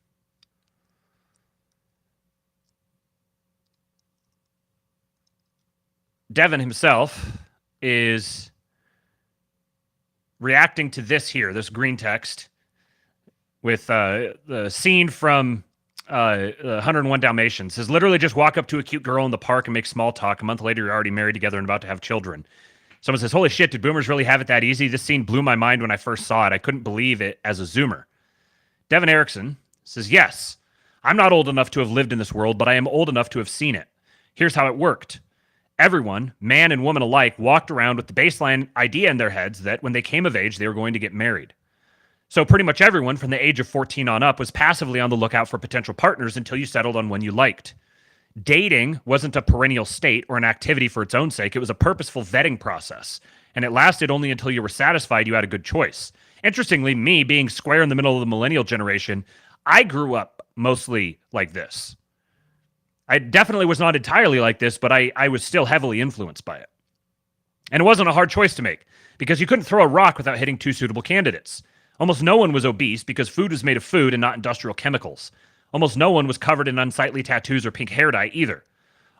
Devin himself is reacting to this here, this green text, with the scene from 101 Dalmatians. Says, literally just walk up to a cute girl in the park and make small talk. A month later, you're already married together and about to have children. Someone says, holy shit, did boomers really have it that easy? This scene blew my mind when I first saw it. I couldn't believe it as a Zoomer. Devin Erickson says, yes, I'm not old enough to have lived in this world, but I am old enough to have seen it. Here's how it worked. Everyone, man and woman alike, walked around with the baseline idea in their heads that when they came of age, they were going to get married. So pretty much everyone from the age of 14 on up was passively on the lookout for potential partners until you settled on one you liked. Dating wasn't a perennial state or an activity for its own sake. It was a purposeful vetting process, and it lasted only until you were satisfied you had a good choice. Interestingly, me being square in the middle of the millennial generation, I grew up mostly like this. I definitely was not entirely like this, but I was still heavily influenced by it. And it wasn't a hard choice to make, because you couldn't throw a rock without hitting 2 suitable candidates. Almost no one was obese because food was made of food and not industrial chemicals. Almost no one was covered in unsightly tattoos or pink hair dye either.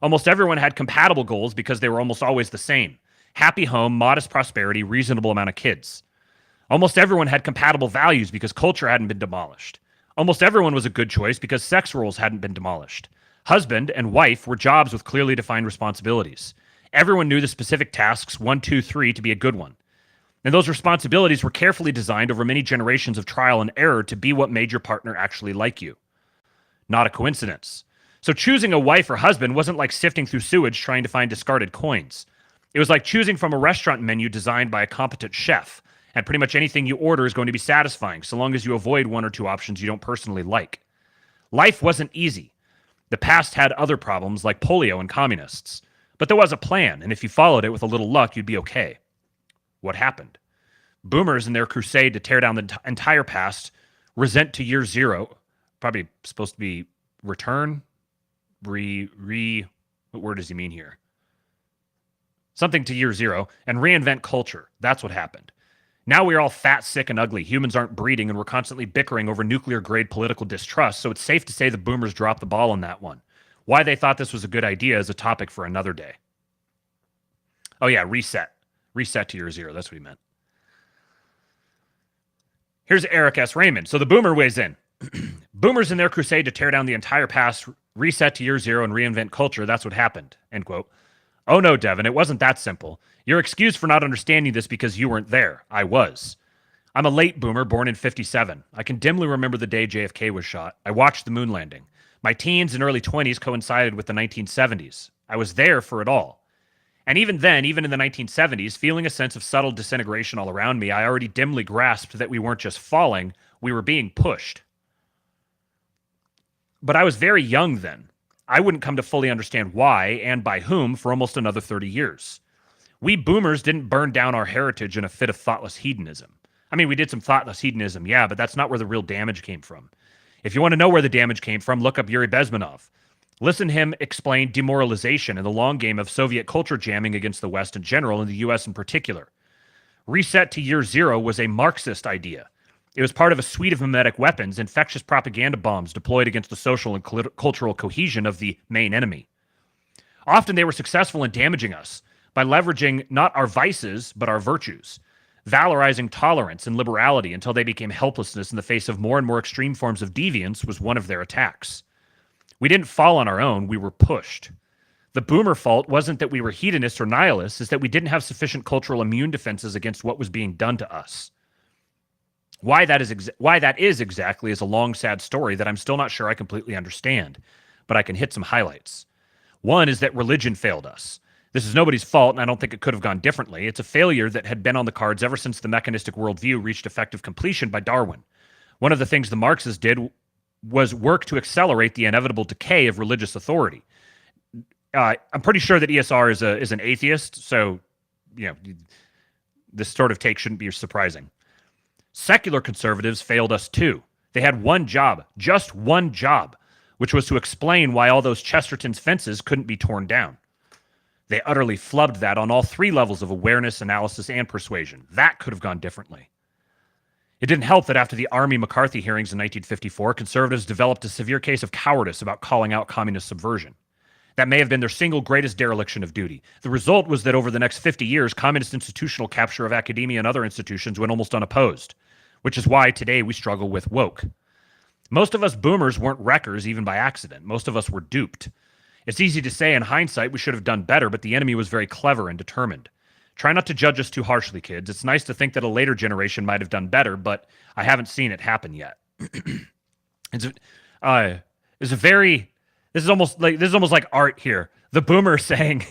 Almost everyone had compatible goals because they were almost always the same. Happy home, modest prosperity, reasonable amount of kids. Almost everyone had compatible values because culture hadn't been demolished. Almost everyone was a good choice because sex roles hadn't been demolished. Husband and wife were jobs with clearly defined responsibilities. Everyone knew the specific tasks 1, 2, 3 to be a good one. And those responsibilities were carefully designed over many generations of trial and error to be what made your partner actually like you. Not a coincidence. So choosing a wife or husband wasn't like sifting through sewage trying to find discarded coins. It was like choosing from a restaurant menu designed by a competent chef, and pretty much anything you order is going to be satisfying so long as you avoid 1 or 2 options you don't personally like. Life wasn't easy. The past had other problems like polio and communists. But there was a plan, and if you followed it with a little luck, you'd be okay. What happened? Boomers in their crusade to tear down the entire past, resent to year zero, probably supposed to be return, what word does he mean here? Something to year zero, and reinvent culture. That's what happened. Now we're all fat, sick, and ugly. Humans aren't breeding, and we're constantly bickering over nuclear-grade political distrust, so it's safe to say the boomers dropped the ball on that one. Why they thought this was a good idea is a topic for another day. Oh yeah, reset. Reset to year zero. That's what he meant. Here's Eric S. Raymond. So the boomer weighs in. Boomers in their crusade to tear down the entire past, reset to year zero, and reinvent culture. That's what happened. End quote. Oh no, Devin, it wasn't that simple. You're excused for not understanding this because you weren't there. I was. I'm a late boomer born in 57. I can dimly remember the day JFK was shot. I watched the moon landing. My teens and early 20s coincided with the 1970s. I was there for it all. And even then, even in the 1970s, feeling a sense of subtle disintegration all around me, I already dimly grasped that we weren't just falling, we were being pushed. But I was very young then. I wouldn't come to fully understand why and by whom for almost another 30 years. We boomers didn't burn down our heritage in a fit of thoughtless hedonism. I mean, we did some thoughtless hedonism, yeah, but that's not where the real damage came from. If you want to know where the damage came from, look up Yuri Bezmenov. Listen to him explain demoralization and the long game of Soviet culture jamming against the West in general and the U.S. in particular. Reset to year zero was a Marxist idea. It was part of a suite of mimetic weapons, infectious propaganda bombs deployed against the social and cultural cohesion of the main enemy. Often they were successful in damaging us by leveraging not our vices, but our virtues, valorizing tolerance and liberality until they became helplessness in the face of more and more extreme forms of deviance was one of their attacks. We didn't fall on our own, we were pushed. The boomer fault wasn't that we were hedonists or nihilists, it's that we didn't have sufficient cultural immune defenses against what was being done to us. Why that is exactly is a long, sad story that I'm still not sure I completely understand, but I can hit some highlights. One is that religion failed us. This is nobody's fault, and I don't think it could have gone differently. It's a failure that had been on the cards ever since the mechanistic worldview reached effective completion by Darwin. One of the things the Marxists did was work to accelerate the inevitable decay of religious authority. I'm pretty sure that ESR is an atheist, so this sort of take shouldn't be surprising. Secular conservatives failed us too. They had one job, just one job, which was to explain why all those Chesterton's fences couldn't be torn down. They utterly flubbed that on all 3 levels of awareness, analysis, and persuasion. That could have gone differently. It didn't help that after the Army McCarthy hearings in 1954, conservatives developed a severe case of cowardice about calling out communist subversion. That may have been their single greatest dereliction of duty. The result was that over the next 50 years, communist institutional capture of academia and other institutions went almost unopposed, which is why today we struggle with woke. Most of us boomers weren't wreckers even by accident. Most of us were duped. It's easy to say in hindsight we should have done better, but the enemy was very clever and determined. Try not to judge us too harshly, kids. It's nice to think that a later generation might have done better, but I haven't seen it happen yet. This is almost like art here. The boomer saying,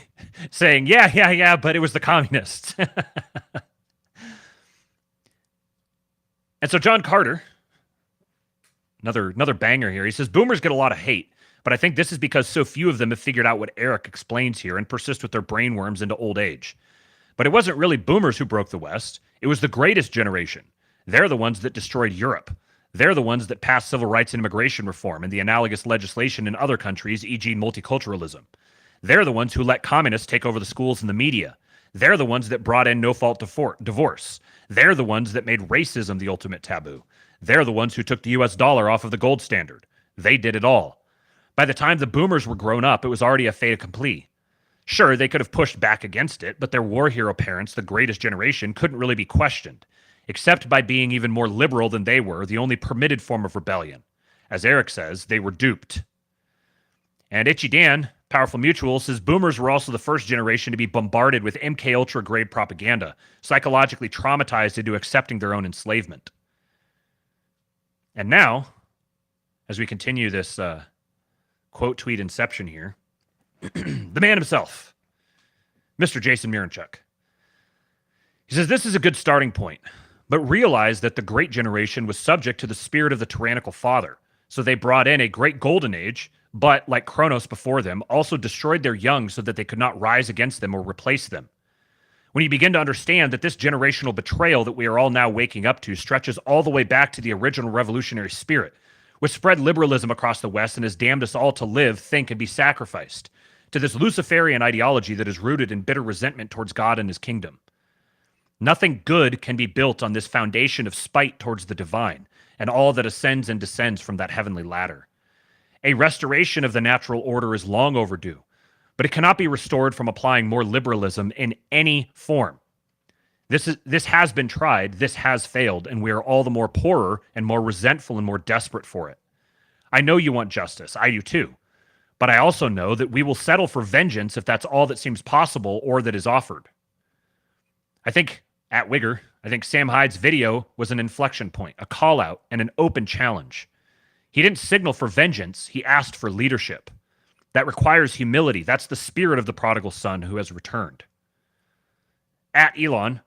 yeah, but it was the communists. And so John Carter, another banger here. He says, boomers get a lot of hate, but I think this is because so few of them have figured out what Eric explains here and persist with their brainworms into old age. But it wasn't really boomers who broke the West. It was the greatest generation. They're the ones that destroyed Europe. They're the ones that passed civil rights and immigration reform and the analogous legislation in other countries, e.g. multiculturalism. They're the ones who let communists take over the schools and the media. They're the ones that brought in no-fault divorce. They're the ones that made racism the ultimate taboo. They're the ones who took the U.S. dollar off of the gold standard. They did it all. By the time the boomers were grown up, it was already a fait accompli. Sure, they could have pushed back against it, but their war hero parents, the greatest generation, couldn't really be questioned, except by being even more liberal than they were, the only permitted form of rebellion. As Eric says, they were duped. And Itchy Dan, Powerful Mutual, says boomers were also the first generation to be bombarded with MK Ultra grade propaganda, psychologically traumatized into accepting their own enslavement. And now, as we continue this quote tweet inception here, the man himself, Mr. Jason Miranchuk. He says, this is a good starting point, but realize that the great generation was subject to the spirit of the tyrannical father. So they brought in a great golden age, but like Kronos before them, also destroyed their young so that they could not rise against them or replace them. When you begin to understand that this generational betrayal that we are all now waking up to stretches all the way back to the original revolutionary spirit, which spread liberalism across the West and has damned us all to live, think, and be sacrificed, to this Luciferian ideology that is rooted in bitter resentment towards God and his kingdom. Nothing good can be built on this foundation of spite towards the divine and all that ascends and descends from that heavenly ladder. A restoration of the natural order is long overdue, but it cannot be restored from applying more liberalism in any form. This has been tried, this has failed, and we are all the more poorer and more resentful and more desperate for it. I know you want justice, I do too, but I also know that we will settle for vengeance if that's all that seems possible or that is offered. I think, at Wigger, I think Sam Hyde's video was an inflection point, a call out, and an open challenge. He didn't signal for vengeance, he asked for leadership. That requires humility. That's the spirit of the prodigal son who has returned. At Elon,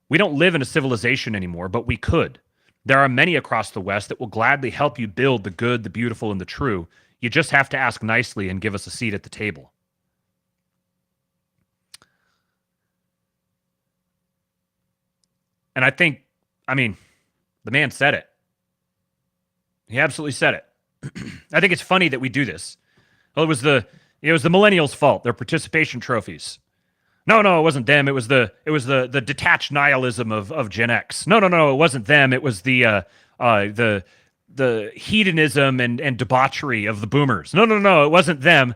we don't live in a civilization anymore, but we could. There are many across the West that will gladly help you build the good, the beautiful, and the true. You just have to ask nicely and give us a seat at the table. And I think, the man said it. He absolutely said it. I think it's funny that we do this. Well, it was the millennials' fault. Their participation trophies. No, it wasn't them. It was the detached nihilism of Gen X. No, it wasn't them. It was the hedonism and debauchery of the boomers. No, it wasn't them.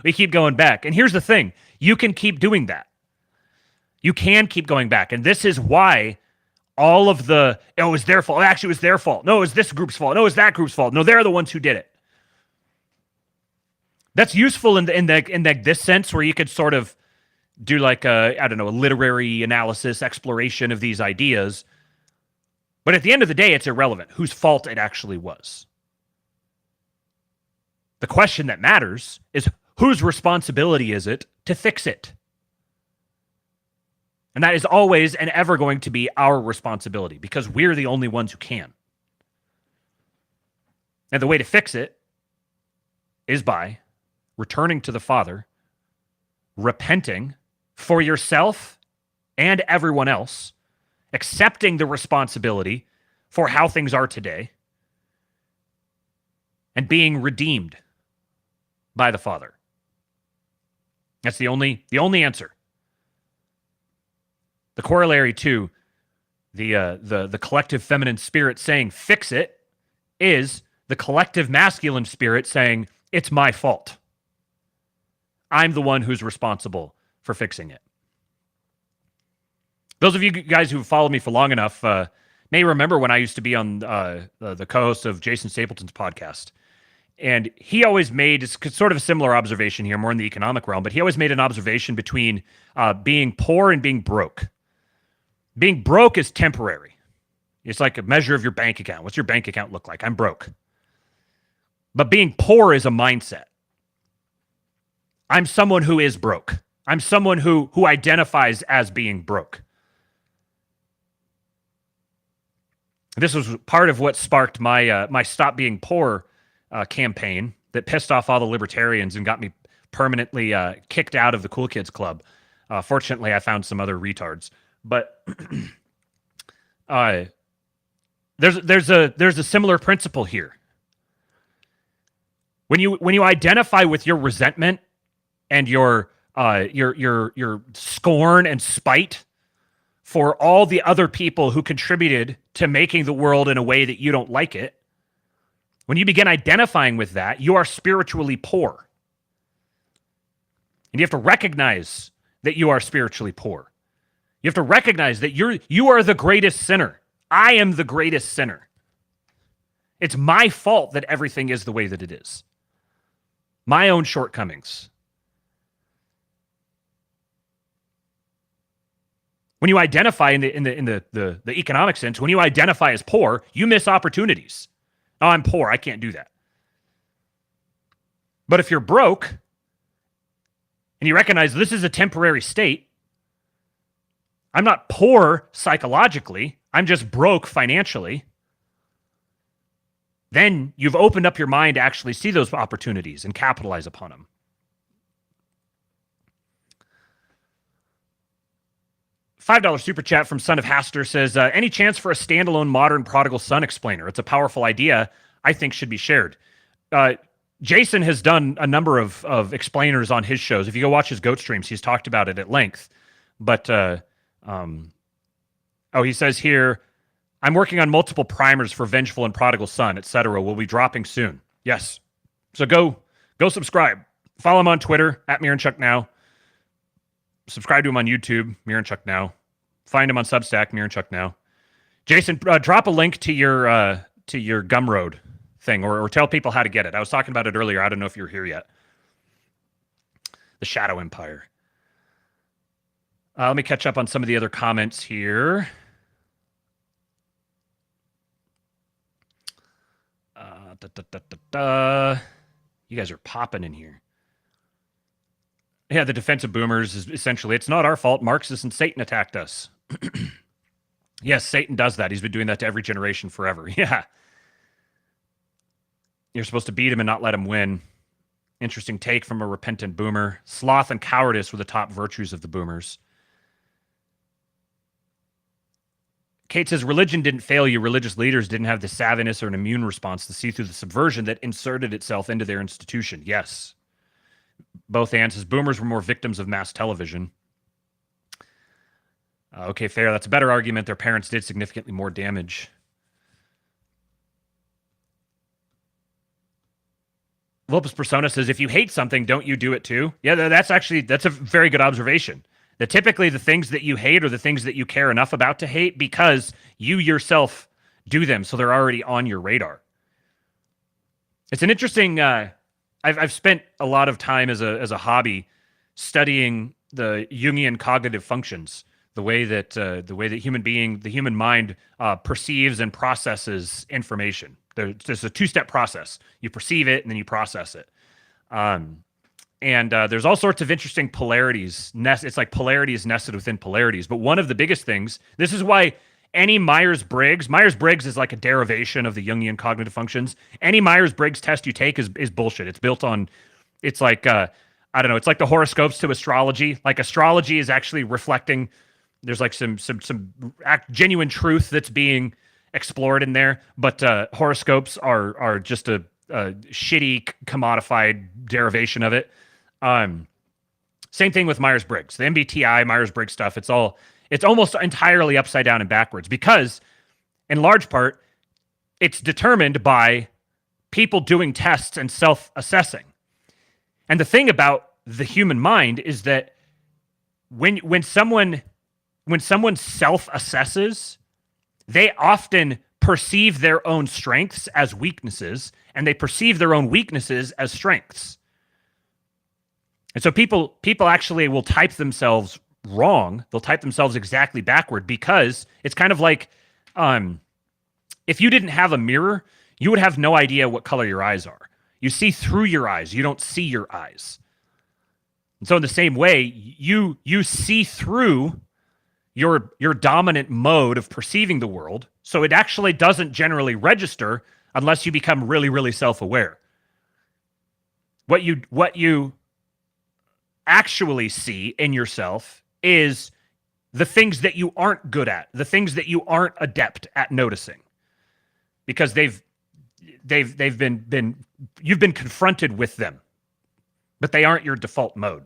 We keep going back. And here's the thing: you can keep doing that. You can keep going back, and this is why all of the it was their fault. Actually, it was their fault. No, it was this group's fault. No, it was that group's fault. No, they're the ones who did it. That's useful in this sense, where you could sort of do like a literary analysis, exploration of these ideas. But at the end of the day, it's irrelevant whose fault it actually was. The question that matters is whose responsibility is it to fix it? And that is always and ever going to be our responsibility because we're the only ones who can. And the way to fix it is by returning to the Father, repenting for yourself and everyone else, accepting the responsibility for how things are today, and being redeemed by the Father. That's the only answer. The corollary to the collective feminine spirit saying fix it is the collective masculine spirit saying it's my fault. I'm the one who's responsible for fixing it. Those of you guys who've followed me for long enough may remember when I used to be on the co-host of Jason Stapleton's podcast. And he always made sort of a similar observation here, more in the economic realm, but he always made an observation between being poor and being broke. Being broke is temporary. It's like a measure of your bank account. What's your bank account look like? I'm broke. But being poor is a mindset. I'm someone who is broke. I'm someone who identifies as being broke. This was part of what sparked my my Stop Being Poor campaign that pissed off all the libertarians and got me permanently kicked out of the Cool Kids Club. Fortunately, I found some other retards. But there's a similar principle here. When you identify with your resentment and your scorn and spite for all the other people who contributed to making the world in a way that you don't like it, When you begin identifying with that, you are spiritually poor. And you have to recognize that you are spiritually poor. You have to recognize that you are the greatest sinner. I am the greatest sinner. It's my fault that everything is the way that it is. My own shortcomings. When you identify in the economic sense, when you identify as poor, you miss opportunities. Oh, I'm poor. I can't do that. But if you're broke and you recognize this is a temporary state, I'm not poor psychologically, I'm just broke financially, then you've opened up your mind to actually see those opportunities and capitalize upon them. $5 super chat from Son of Haster says, any chance for a standalone modern prodigal son explainer? It's a powerful idea I think should be shared. Jason has done a number of explainers on his shows. If you go watch his GOAT streams, he's talked about it at length. But, he says here, I'm working on multiple primers for Vengeful and Prodigal Son, etc. Will be dropping soon. Yes. So go subscribe. Follow him on Twitter, @MiranChuckNow. Subscribe to him on YouTube, Miranchuk Now. Find him on Substack, Miranchuk Now. Jason, drop a link to your Gumroad thing, or tell people how to get it. I was talking about it earlier. I don't know if you're here yet. The Shadow Empire. Let me catch up on some of the other comments here. You guys are popping in here. Yeah, the defense of boomers is essentially, it's not our fault. Marxists and Satan attacked us. Yes, Satan does that. He's been doing that to every generation forever. Yeah. You're supposed to beat him and not let him win. Interesting take from a repentant boomer. Sloth and cowardice were the top virtues of the boomers. Kate says, religion didn't fail you. Religious leaders didn't have the savviness or an immune response to see through the subversion that inserted itself into their institution. Yes. Both answers. Boomers were more victims of mass television. Okay, fair. That's a better argument. Their parents did significantly more damage. Lopus Persona says, if you hate something, don't you do it too? Yeah, that's a very good observation. That typically the things that you hate are the things that you care enough about to hate because you yourself do them, so they're already on your radar. It's an interesting... I've spent a lot of time as a hobby studying the Jungian cognitive functions, the way that the human mind perceives and processes information. There's a two-step process. You perceive it and then you process it. There's all sorts of interesting polarities. It's like polarities nested within polarities. But one of the biggest things, this is why any Myers-Briggs is like a derivation of the Jungian cognitive functions. Any Myers-Briggs test you take is bullshit. It's built on, it's like, I don't know, it's like the horoscopes to astrology. Like astrology is actually reflecting, there's like some genuine truth that's being explored in there, but horoscopes are just a shitty commodified derivation of it. Same thing with Myers-Briggs. The MBTI, Myers-Briggs stuff, it's almost entirely upside down and backwards because, in large part, it's determined by people doing tests and self-assessing. And the thing about the human mind is that when someone self-assesses, they often perceive their own strengths as weaknesses, and they perceive their own weaknesses as strengths. And so people actually will type themselves wrong. They'll type themselves exactly backward because it's kind of like if you didn't have a mirror, you would have no idea what color your eyes are. You see through your eyes. You don't see your eyes. And so in the same way, you see through your dominant mode of perceiving the world. So it actually doesn't generally register unless you become really, really self-aware. What you actually see in yourself is the things that you aren't good at, the things that you aren't adept at noticing, because you've been confronted with them, but they aren't your default mode.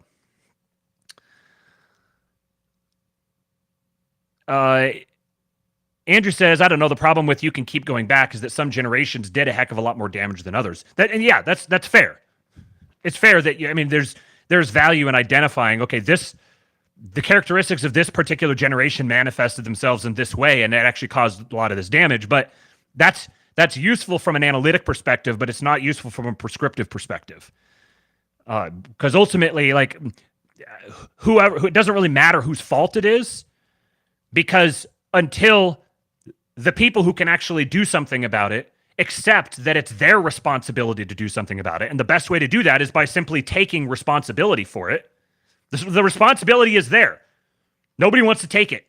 Andrew says, I don't know. The problem with you can keep going back is that some generations did a heck of a lot more damage than others. That's fair. It's fair that there's value in identifying, okay, the characteristics of this particular generation manifested themselves in this way, and it actually caused a lot of this damage. But that's useful from an analytic perspective, but it's not useful from a prescriptive perspective. Because ultimately, like, it doesn't really matter whose fault it is, because until the people who can actually do something about it accept that it's their responsibility to do something about it, and the best way to do that is by simply taking responsibility for it. The responsibility is there. Nobody wants to take it.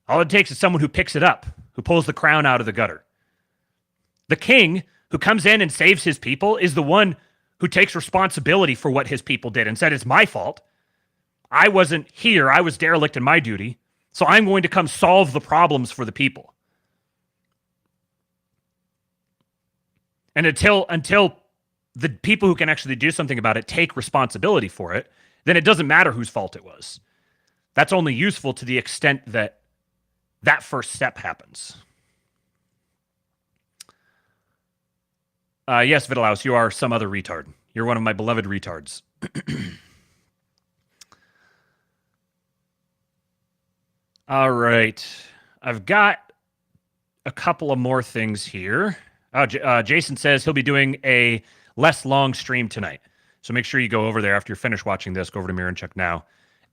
All it takes is someone who picks it up, who pulls the crown out of the gutter. The king who comes in and saves his people is the one who takes responsibility for what his people did and said, it's my fault. I wasn't here. I was derelict in my duty. So I'm going to come solve the problems for the people. And until the people who can actually do something about it take responsibility for it, then it doesn't matter whose fault it was. That's only useful to the extent that that first step happens. Yes, Vitalaus, you are some other retard. You're one of my beloved retards. All right. I've got a couple of more things here. Jason says he'll be doing a less long stream tonight. So make sure you go over there after you're finished watching this. Go over to Mirror and Check now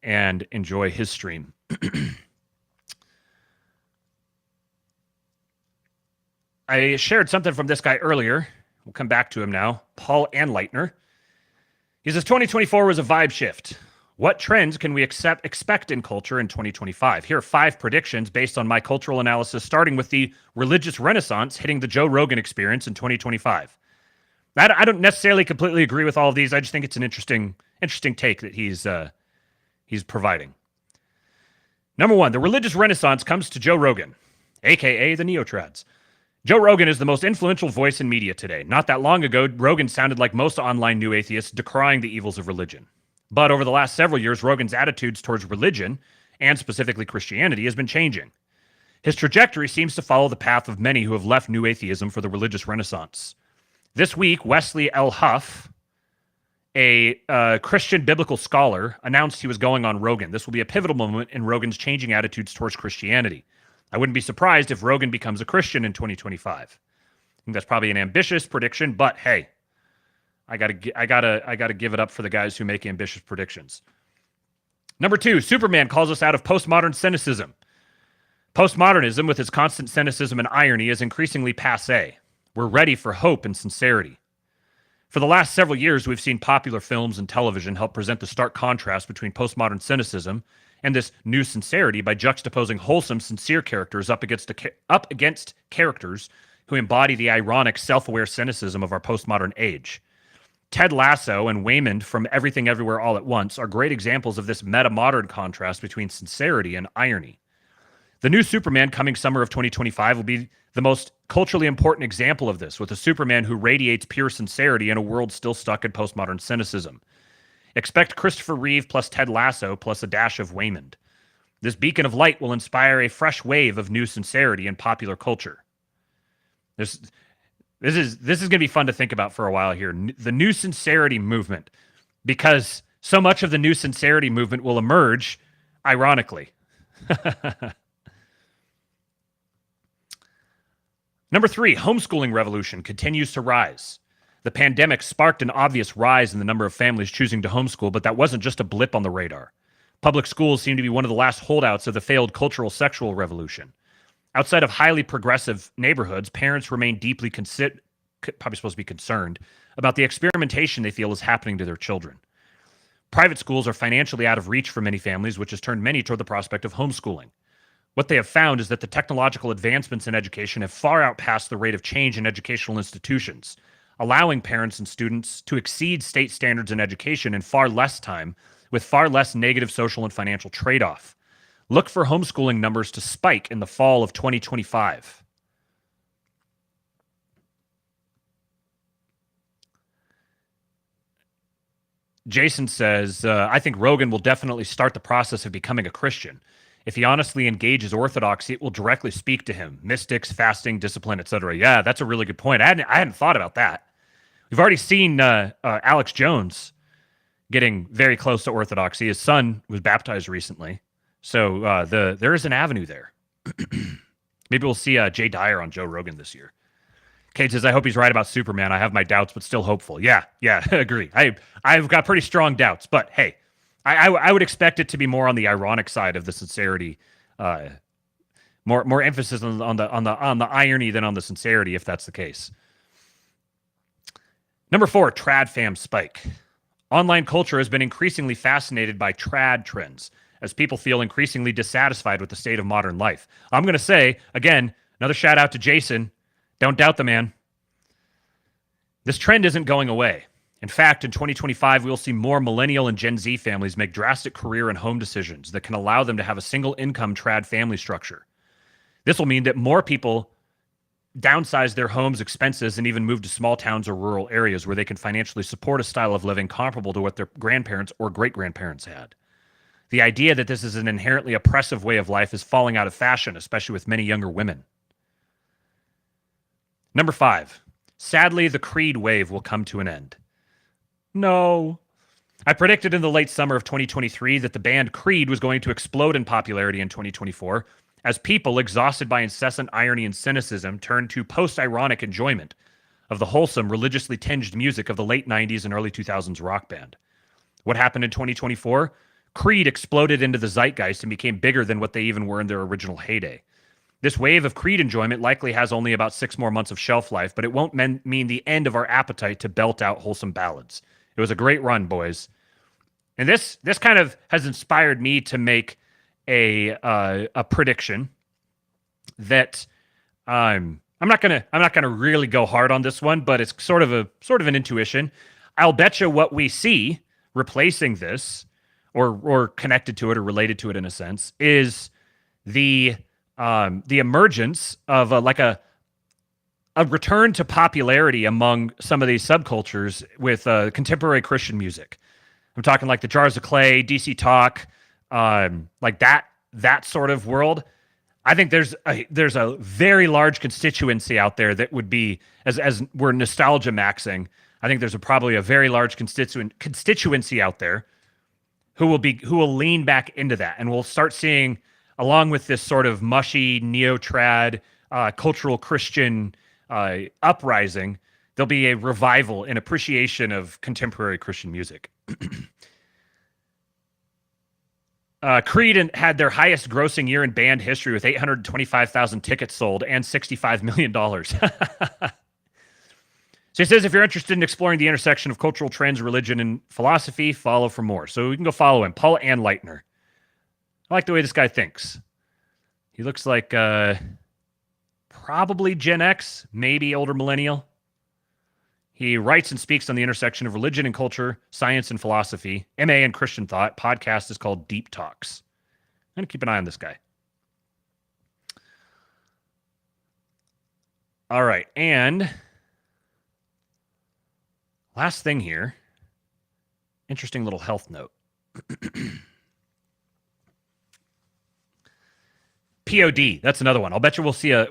and enjoy his stream. I shared something from this guy earlier. We'll come back to him now. Paul Anleitner. He says 2024 was a vibe shift. What trends can we expect in culture in 2025? Here are 5 predictions based on my cultural analysis, starting with the religious renaissance hitting the Joe Rogan experience in 2025. I don't necessarily completely agree with all of these. I just think it's an interesting take that he's providing. Number 1, the religious renaissance comes to Joe Rogan, a.k.a. the Neotrads. Joe Rogan is the most influential voice in media today. Not that long ago, Rogan sounded like most online new atheists, decrying the evils of religion. But over the last several years, Rogan's attitudes towards religion, and specifically Christianity, has been changing. His trajectory seems to follow the path of many who have left new atheism for the religious renaissance. This week, Wesley L. Huff, a Christian biblical scholar, announced he was going on Rogan. This will be a pivotal moment in Rogan's changing attitudes towards Christianity. I wouldn't be surprised if Rogan becomes a Christian in 2025. I think that's probably an ambitious prediction, but hey, I gotta give it up for the guys who make ambitious predictions. Number 2, Superman calls us out of postmodern cynicism. Postmodernism, with its constant cynicism and irony, is increasingly passé. We're ready for hope and sincerity. For the last several years, we've seen popular films and television help present the stark contrast between postmodern cynicism and this new sincerity by juxtaposing wholesome, sincere characters up against characters who embody the ironic, self-aware cynicism of our postmodern age. Ted Lasso and Waymond from Everything Everywhere All at Once are great examples of this meta-modern contrast between sincerity and irony. The new Superman coming summer of 2025 will be the most culturally important example of this, with a Superman who radiates pure sincerity in a world still stuck in postmodern cynicism. Expect Christopher Reeve plus Ted Lasso plus a dash of Waymond. This beacon of light will inspire a fresh wave of new sincerity in popular culture. This is going to be fun to think about for a while here. The new sincerity movement, because so much of the new sincerity movement will emerge ironically. Number 3, homeschooling revolution continues to rise. The pandemic sparked an obvious rise in the number of families choosing to homeschool, but that wasn't just a blip on the radar. Public schools seem to be one of the last holdouts of the failed cultural sexual revolution. Outside of highly progressive neighborhoods, parents remain deeply probably supposed to be concerned about the experimentation they feel is happening to their children. Private schools are financially out of reach for many families, which has turned many toward the prospect of homeschooling. What they have found is that the technological advancements in education have far outpaced the rate of change in educational institutions, allowing parents and students to exceed state standards in education in far less time, with far less negative social and financial trade-off. Look for homeschooling numbers to spike in the fall of 2025. Jason says, I think Rogan will definitely start the process of becoming a Christian. If he honestly engages orthodoxy, it will directly speak to him. Mystics, fasting, discipline, etc. Yeah, that's a really good point. I hadn't thought about that. We've already seen Alex Jones getting very close to orthodoxy. His son was baptized recently. So there is an avenue there. Maybe we'll see Jay Dyer on Joe Rogan this year. Kate says, I hope he's right about Superman. I have my doubts, but still hopeful. Yeah, agree. I've got pretty strong doubts, but hey, I would expect it to be more on the ironic side of the sincerity, more emphasis on the irony than on the sincerity, if that's the case. Number 4, trad fam spike. Online culture has been increasingly fascinated by trad trends as people feel increasingly dissatisfied with the state of modern life. I'm going to say, again, another shout out to Jason. Don't doubt the man. This trend isn't going away. In fact, in 2025, we will see more millennial and Gen Z families make drastic career and home decisions that can allow them to have a single income trad family structure. This will mean that more people downsize their homes' expenses and even move to small towns or rural areas where they can financially support a style of living comparable to what their grandparents or great-grandparents had. The idea that this is an inherently oppressive way of life is falling out of fashion, especially with many younger women. Number 5, sadly, the Creed wave will come to an end. No. I predicted in the late summer of 2023 that the band Creed was going to explode in popularity in 2024 as people, exhausted by incessant irony and cynicism, turned to post-ironic enjoyment of the wholesome, religiously tinged music of the late 90s and early 2000s rock band. What happened in 2024? Creed exploded into the zeitgeist and became bigger than what they even were in their original heyday. This wave of Creed enjoyment likely has only about 6 more months of shelf life, but it won't mean the end of our appetite to belt out wholesome ballads. It was a great run, boys. And this kind of has inspired me to make a prediction that I'm not gonna really go hard on this one, but it's sort of an intuition. I'll bet you what we see replacing this, or connected to it, or related to it in a sense, is the emergence of a return to popularity among some of these subcultures with contemporary Christian music. I'm talking like the Jars of Clay, DC Talk, like that sort of world. I think there's a very large constituency out there that would be, as we're nostalgia maxing, I think there's probably a very large constituency out there who will lean back into that, and we'll start seeing, along with this sort of mushy neo-trad cultural Christian uprising, there'll be a revival and appreciation of contemporary Christian music. Creed had their highest grossing year in band history with 825,000 tickets sold and $65 million. So he says, if you're interested in exploring the intersection of cultural trends, religion, and philosophy, follow for more. So you can go follow him, Paul Anleitner. I like the way this guy thinks. He looks like probably Gen X, maybe older millennial. He writes and speaks on the intersection of religion and culture, science and philosophy, MA and Christian thought. Podcast is called Deep Talks. I'm going to keep an eye on this guy. All right, and last thing here, interesting little health note. POD, that's another one. I'll bet you we'll see a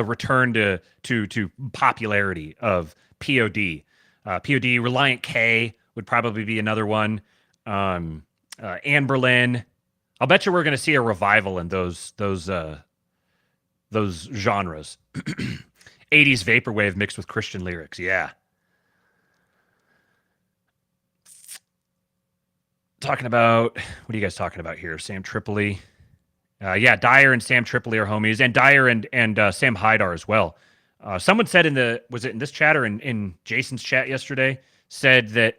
return to popularity of POD. POD, Reliant K would probably be another one. Anne Boleyn. I'll bet you we're going to see a revival in those genres. 80s vaporwave mixed with Christian lyrics. Yeah. Talking about, what are you guys talking about here? Sam Tripoli. Yeah, Dyer and Sam Tripoli are homies, and Dyer and Sam Hyde are as well. Someone said was it in this chat or in Jason's chat yesterday, said that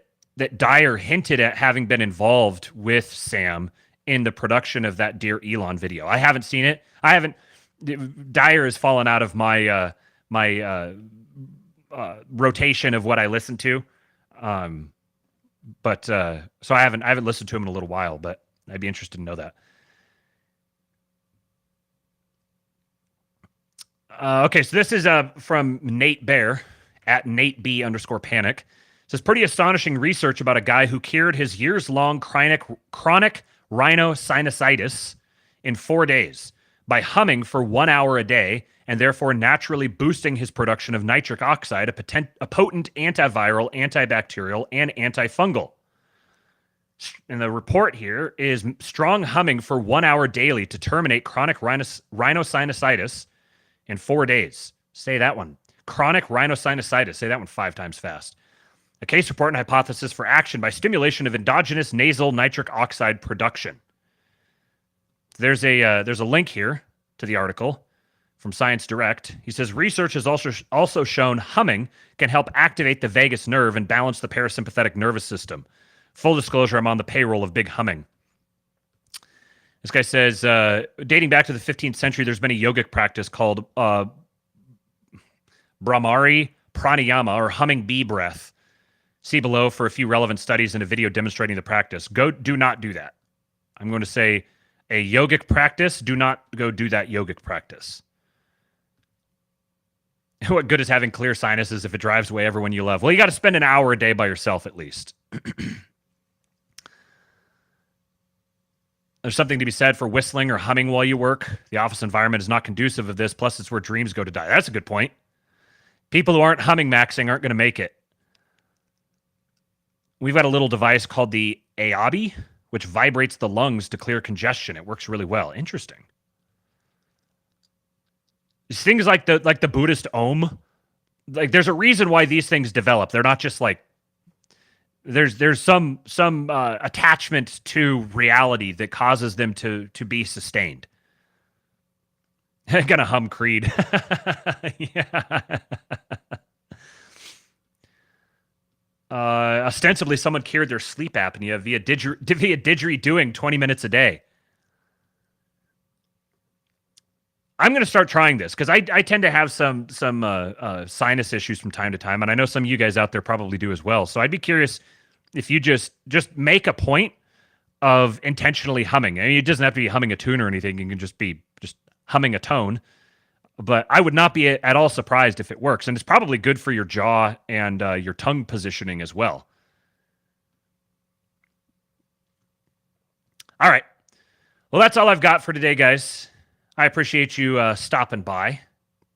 Dyer hinted at having been involved with Sam in the production of that Dear Elon video. I haven't seen it. Dyer has fallen out of my rotation of what I listen to. But so I haven't listened to him in a little while, but I'd be interested to know that. Okay, so this is from Nate Bear at NateB_panic. It says, pretty astonishing research about a guy who cured his years-long chronic rhinosinusitis in 4 days by humming for 1 hour a day and therefore naturally boosting his production of nitric oxide, a potent antiviral, antibacterial, and antifungal. And the report here is strong humming for 1 hour daily to terminate chronic rhinosinusitis in 4 days. Say that one. Chronic rhinosinusitis. Say that one 5 times fast. A case report and hypothesis for action by stimulation of endogenous nasal nitric oxide production. There's a link here to the article from Science Direct. He says research has also shown humming can help activate the vagus nerve and balance the parasympathetic nervous system. Full disclosure, I'm on the payroll of Big Humming. This guy says, dating back to the 15th century, there's been a yogic practice called Brahmari Pranayama, or humming bee breath. See below for a few relevant studies and a video demonstrating the practice. Do not do that. I'm going to say a yogic practice. Do not go do that yogic practice. What good is having clear sinuses if it drives away everyone you love? Well, you got to spend an hour a day by yourself at least. There's something to be said for whistling or humming while you work. The office environment is not conducive of this. Plus, it's where dreams go to die. That's a good point. People who aren't humming maxing aren't going to make it. We've got a little device called the AABI, which vibrates the lungs to clear congestion. It works really well. Interesting. These things like the Buddhist Om, like there's a reason why these things develop. They're not just like there's some attachment to reality that causes them to be sustained. I'm gonna hum Creed. Yeah. Ostensibly, someone cured their sleep apnea via didgeridooing 20 minutes a day. I'm going to start trying this because I tend to have some sinus issues from time to time, and I know some of you guys out there probably do as well. So I'd be curious if you just make a point of intentionally humming. I mean, it doesn't have to be humming a tune or anything. You can just be humming a tone. But I would not be at all surprised if it works. And it's probably good for your jaw and your tongue positioning as well. All right. Well, that's all I've got for today, guys. I appreciate you stopping by.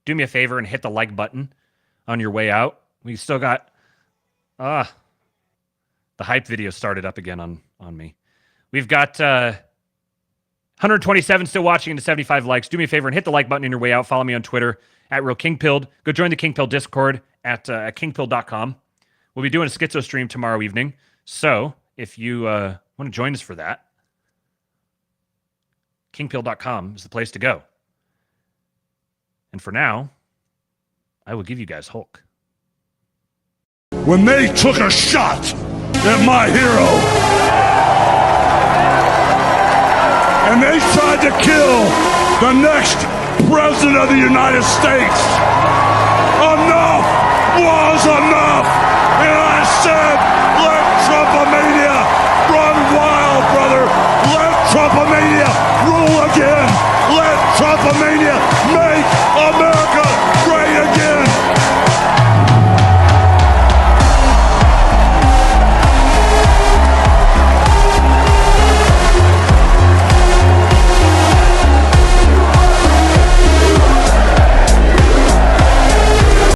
Do me a favor and hit the like button on your way out. We still got... the hype video started up again on me. We've got... 127 still watching into 75 likes. Do me a favor and hit the like button on your way out. Follow me on Twitter at RealKingPilled. Go join the KingPilled Discord at kingpilled.com. We'll be doing a schizo stream tomorrow evening. So if you want to join us for that, kingpilled.com is the place to go. And for now, I will give you guys Hulk. When they took a shot at my hero, and they tried to kill the next president of the United States, enough was enough. And I said, let Trumpomania run wild, brother. Let Trumpomania rule again. Let Trumpomania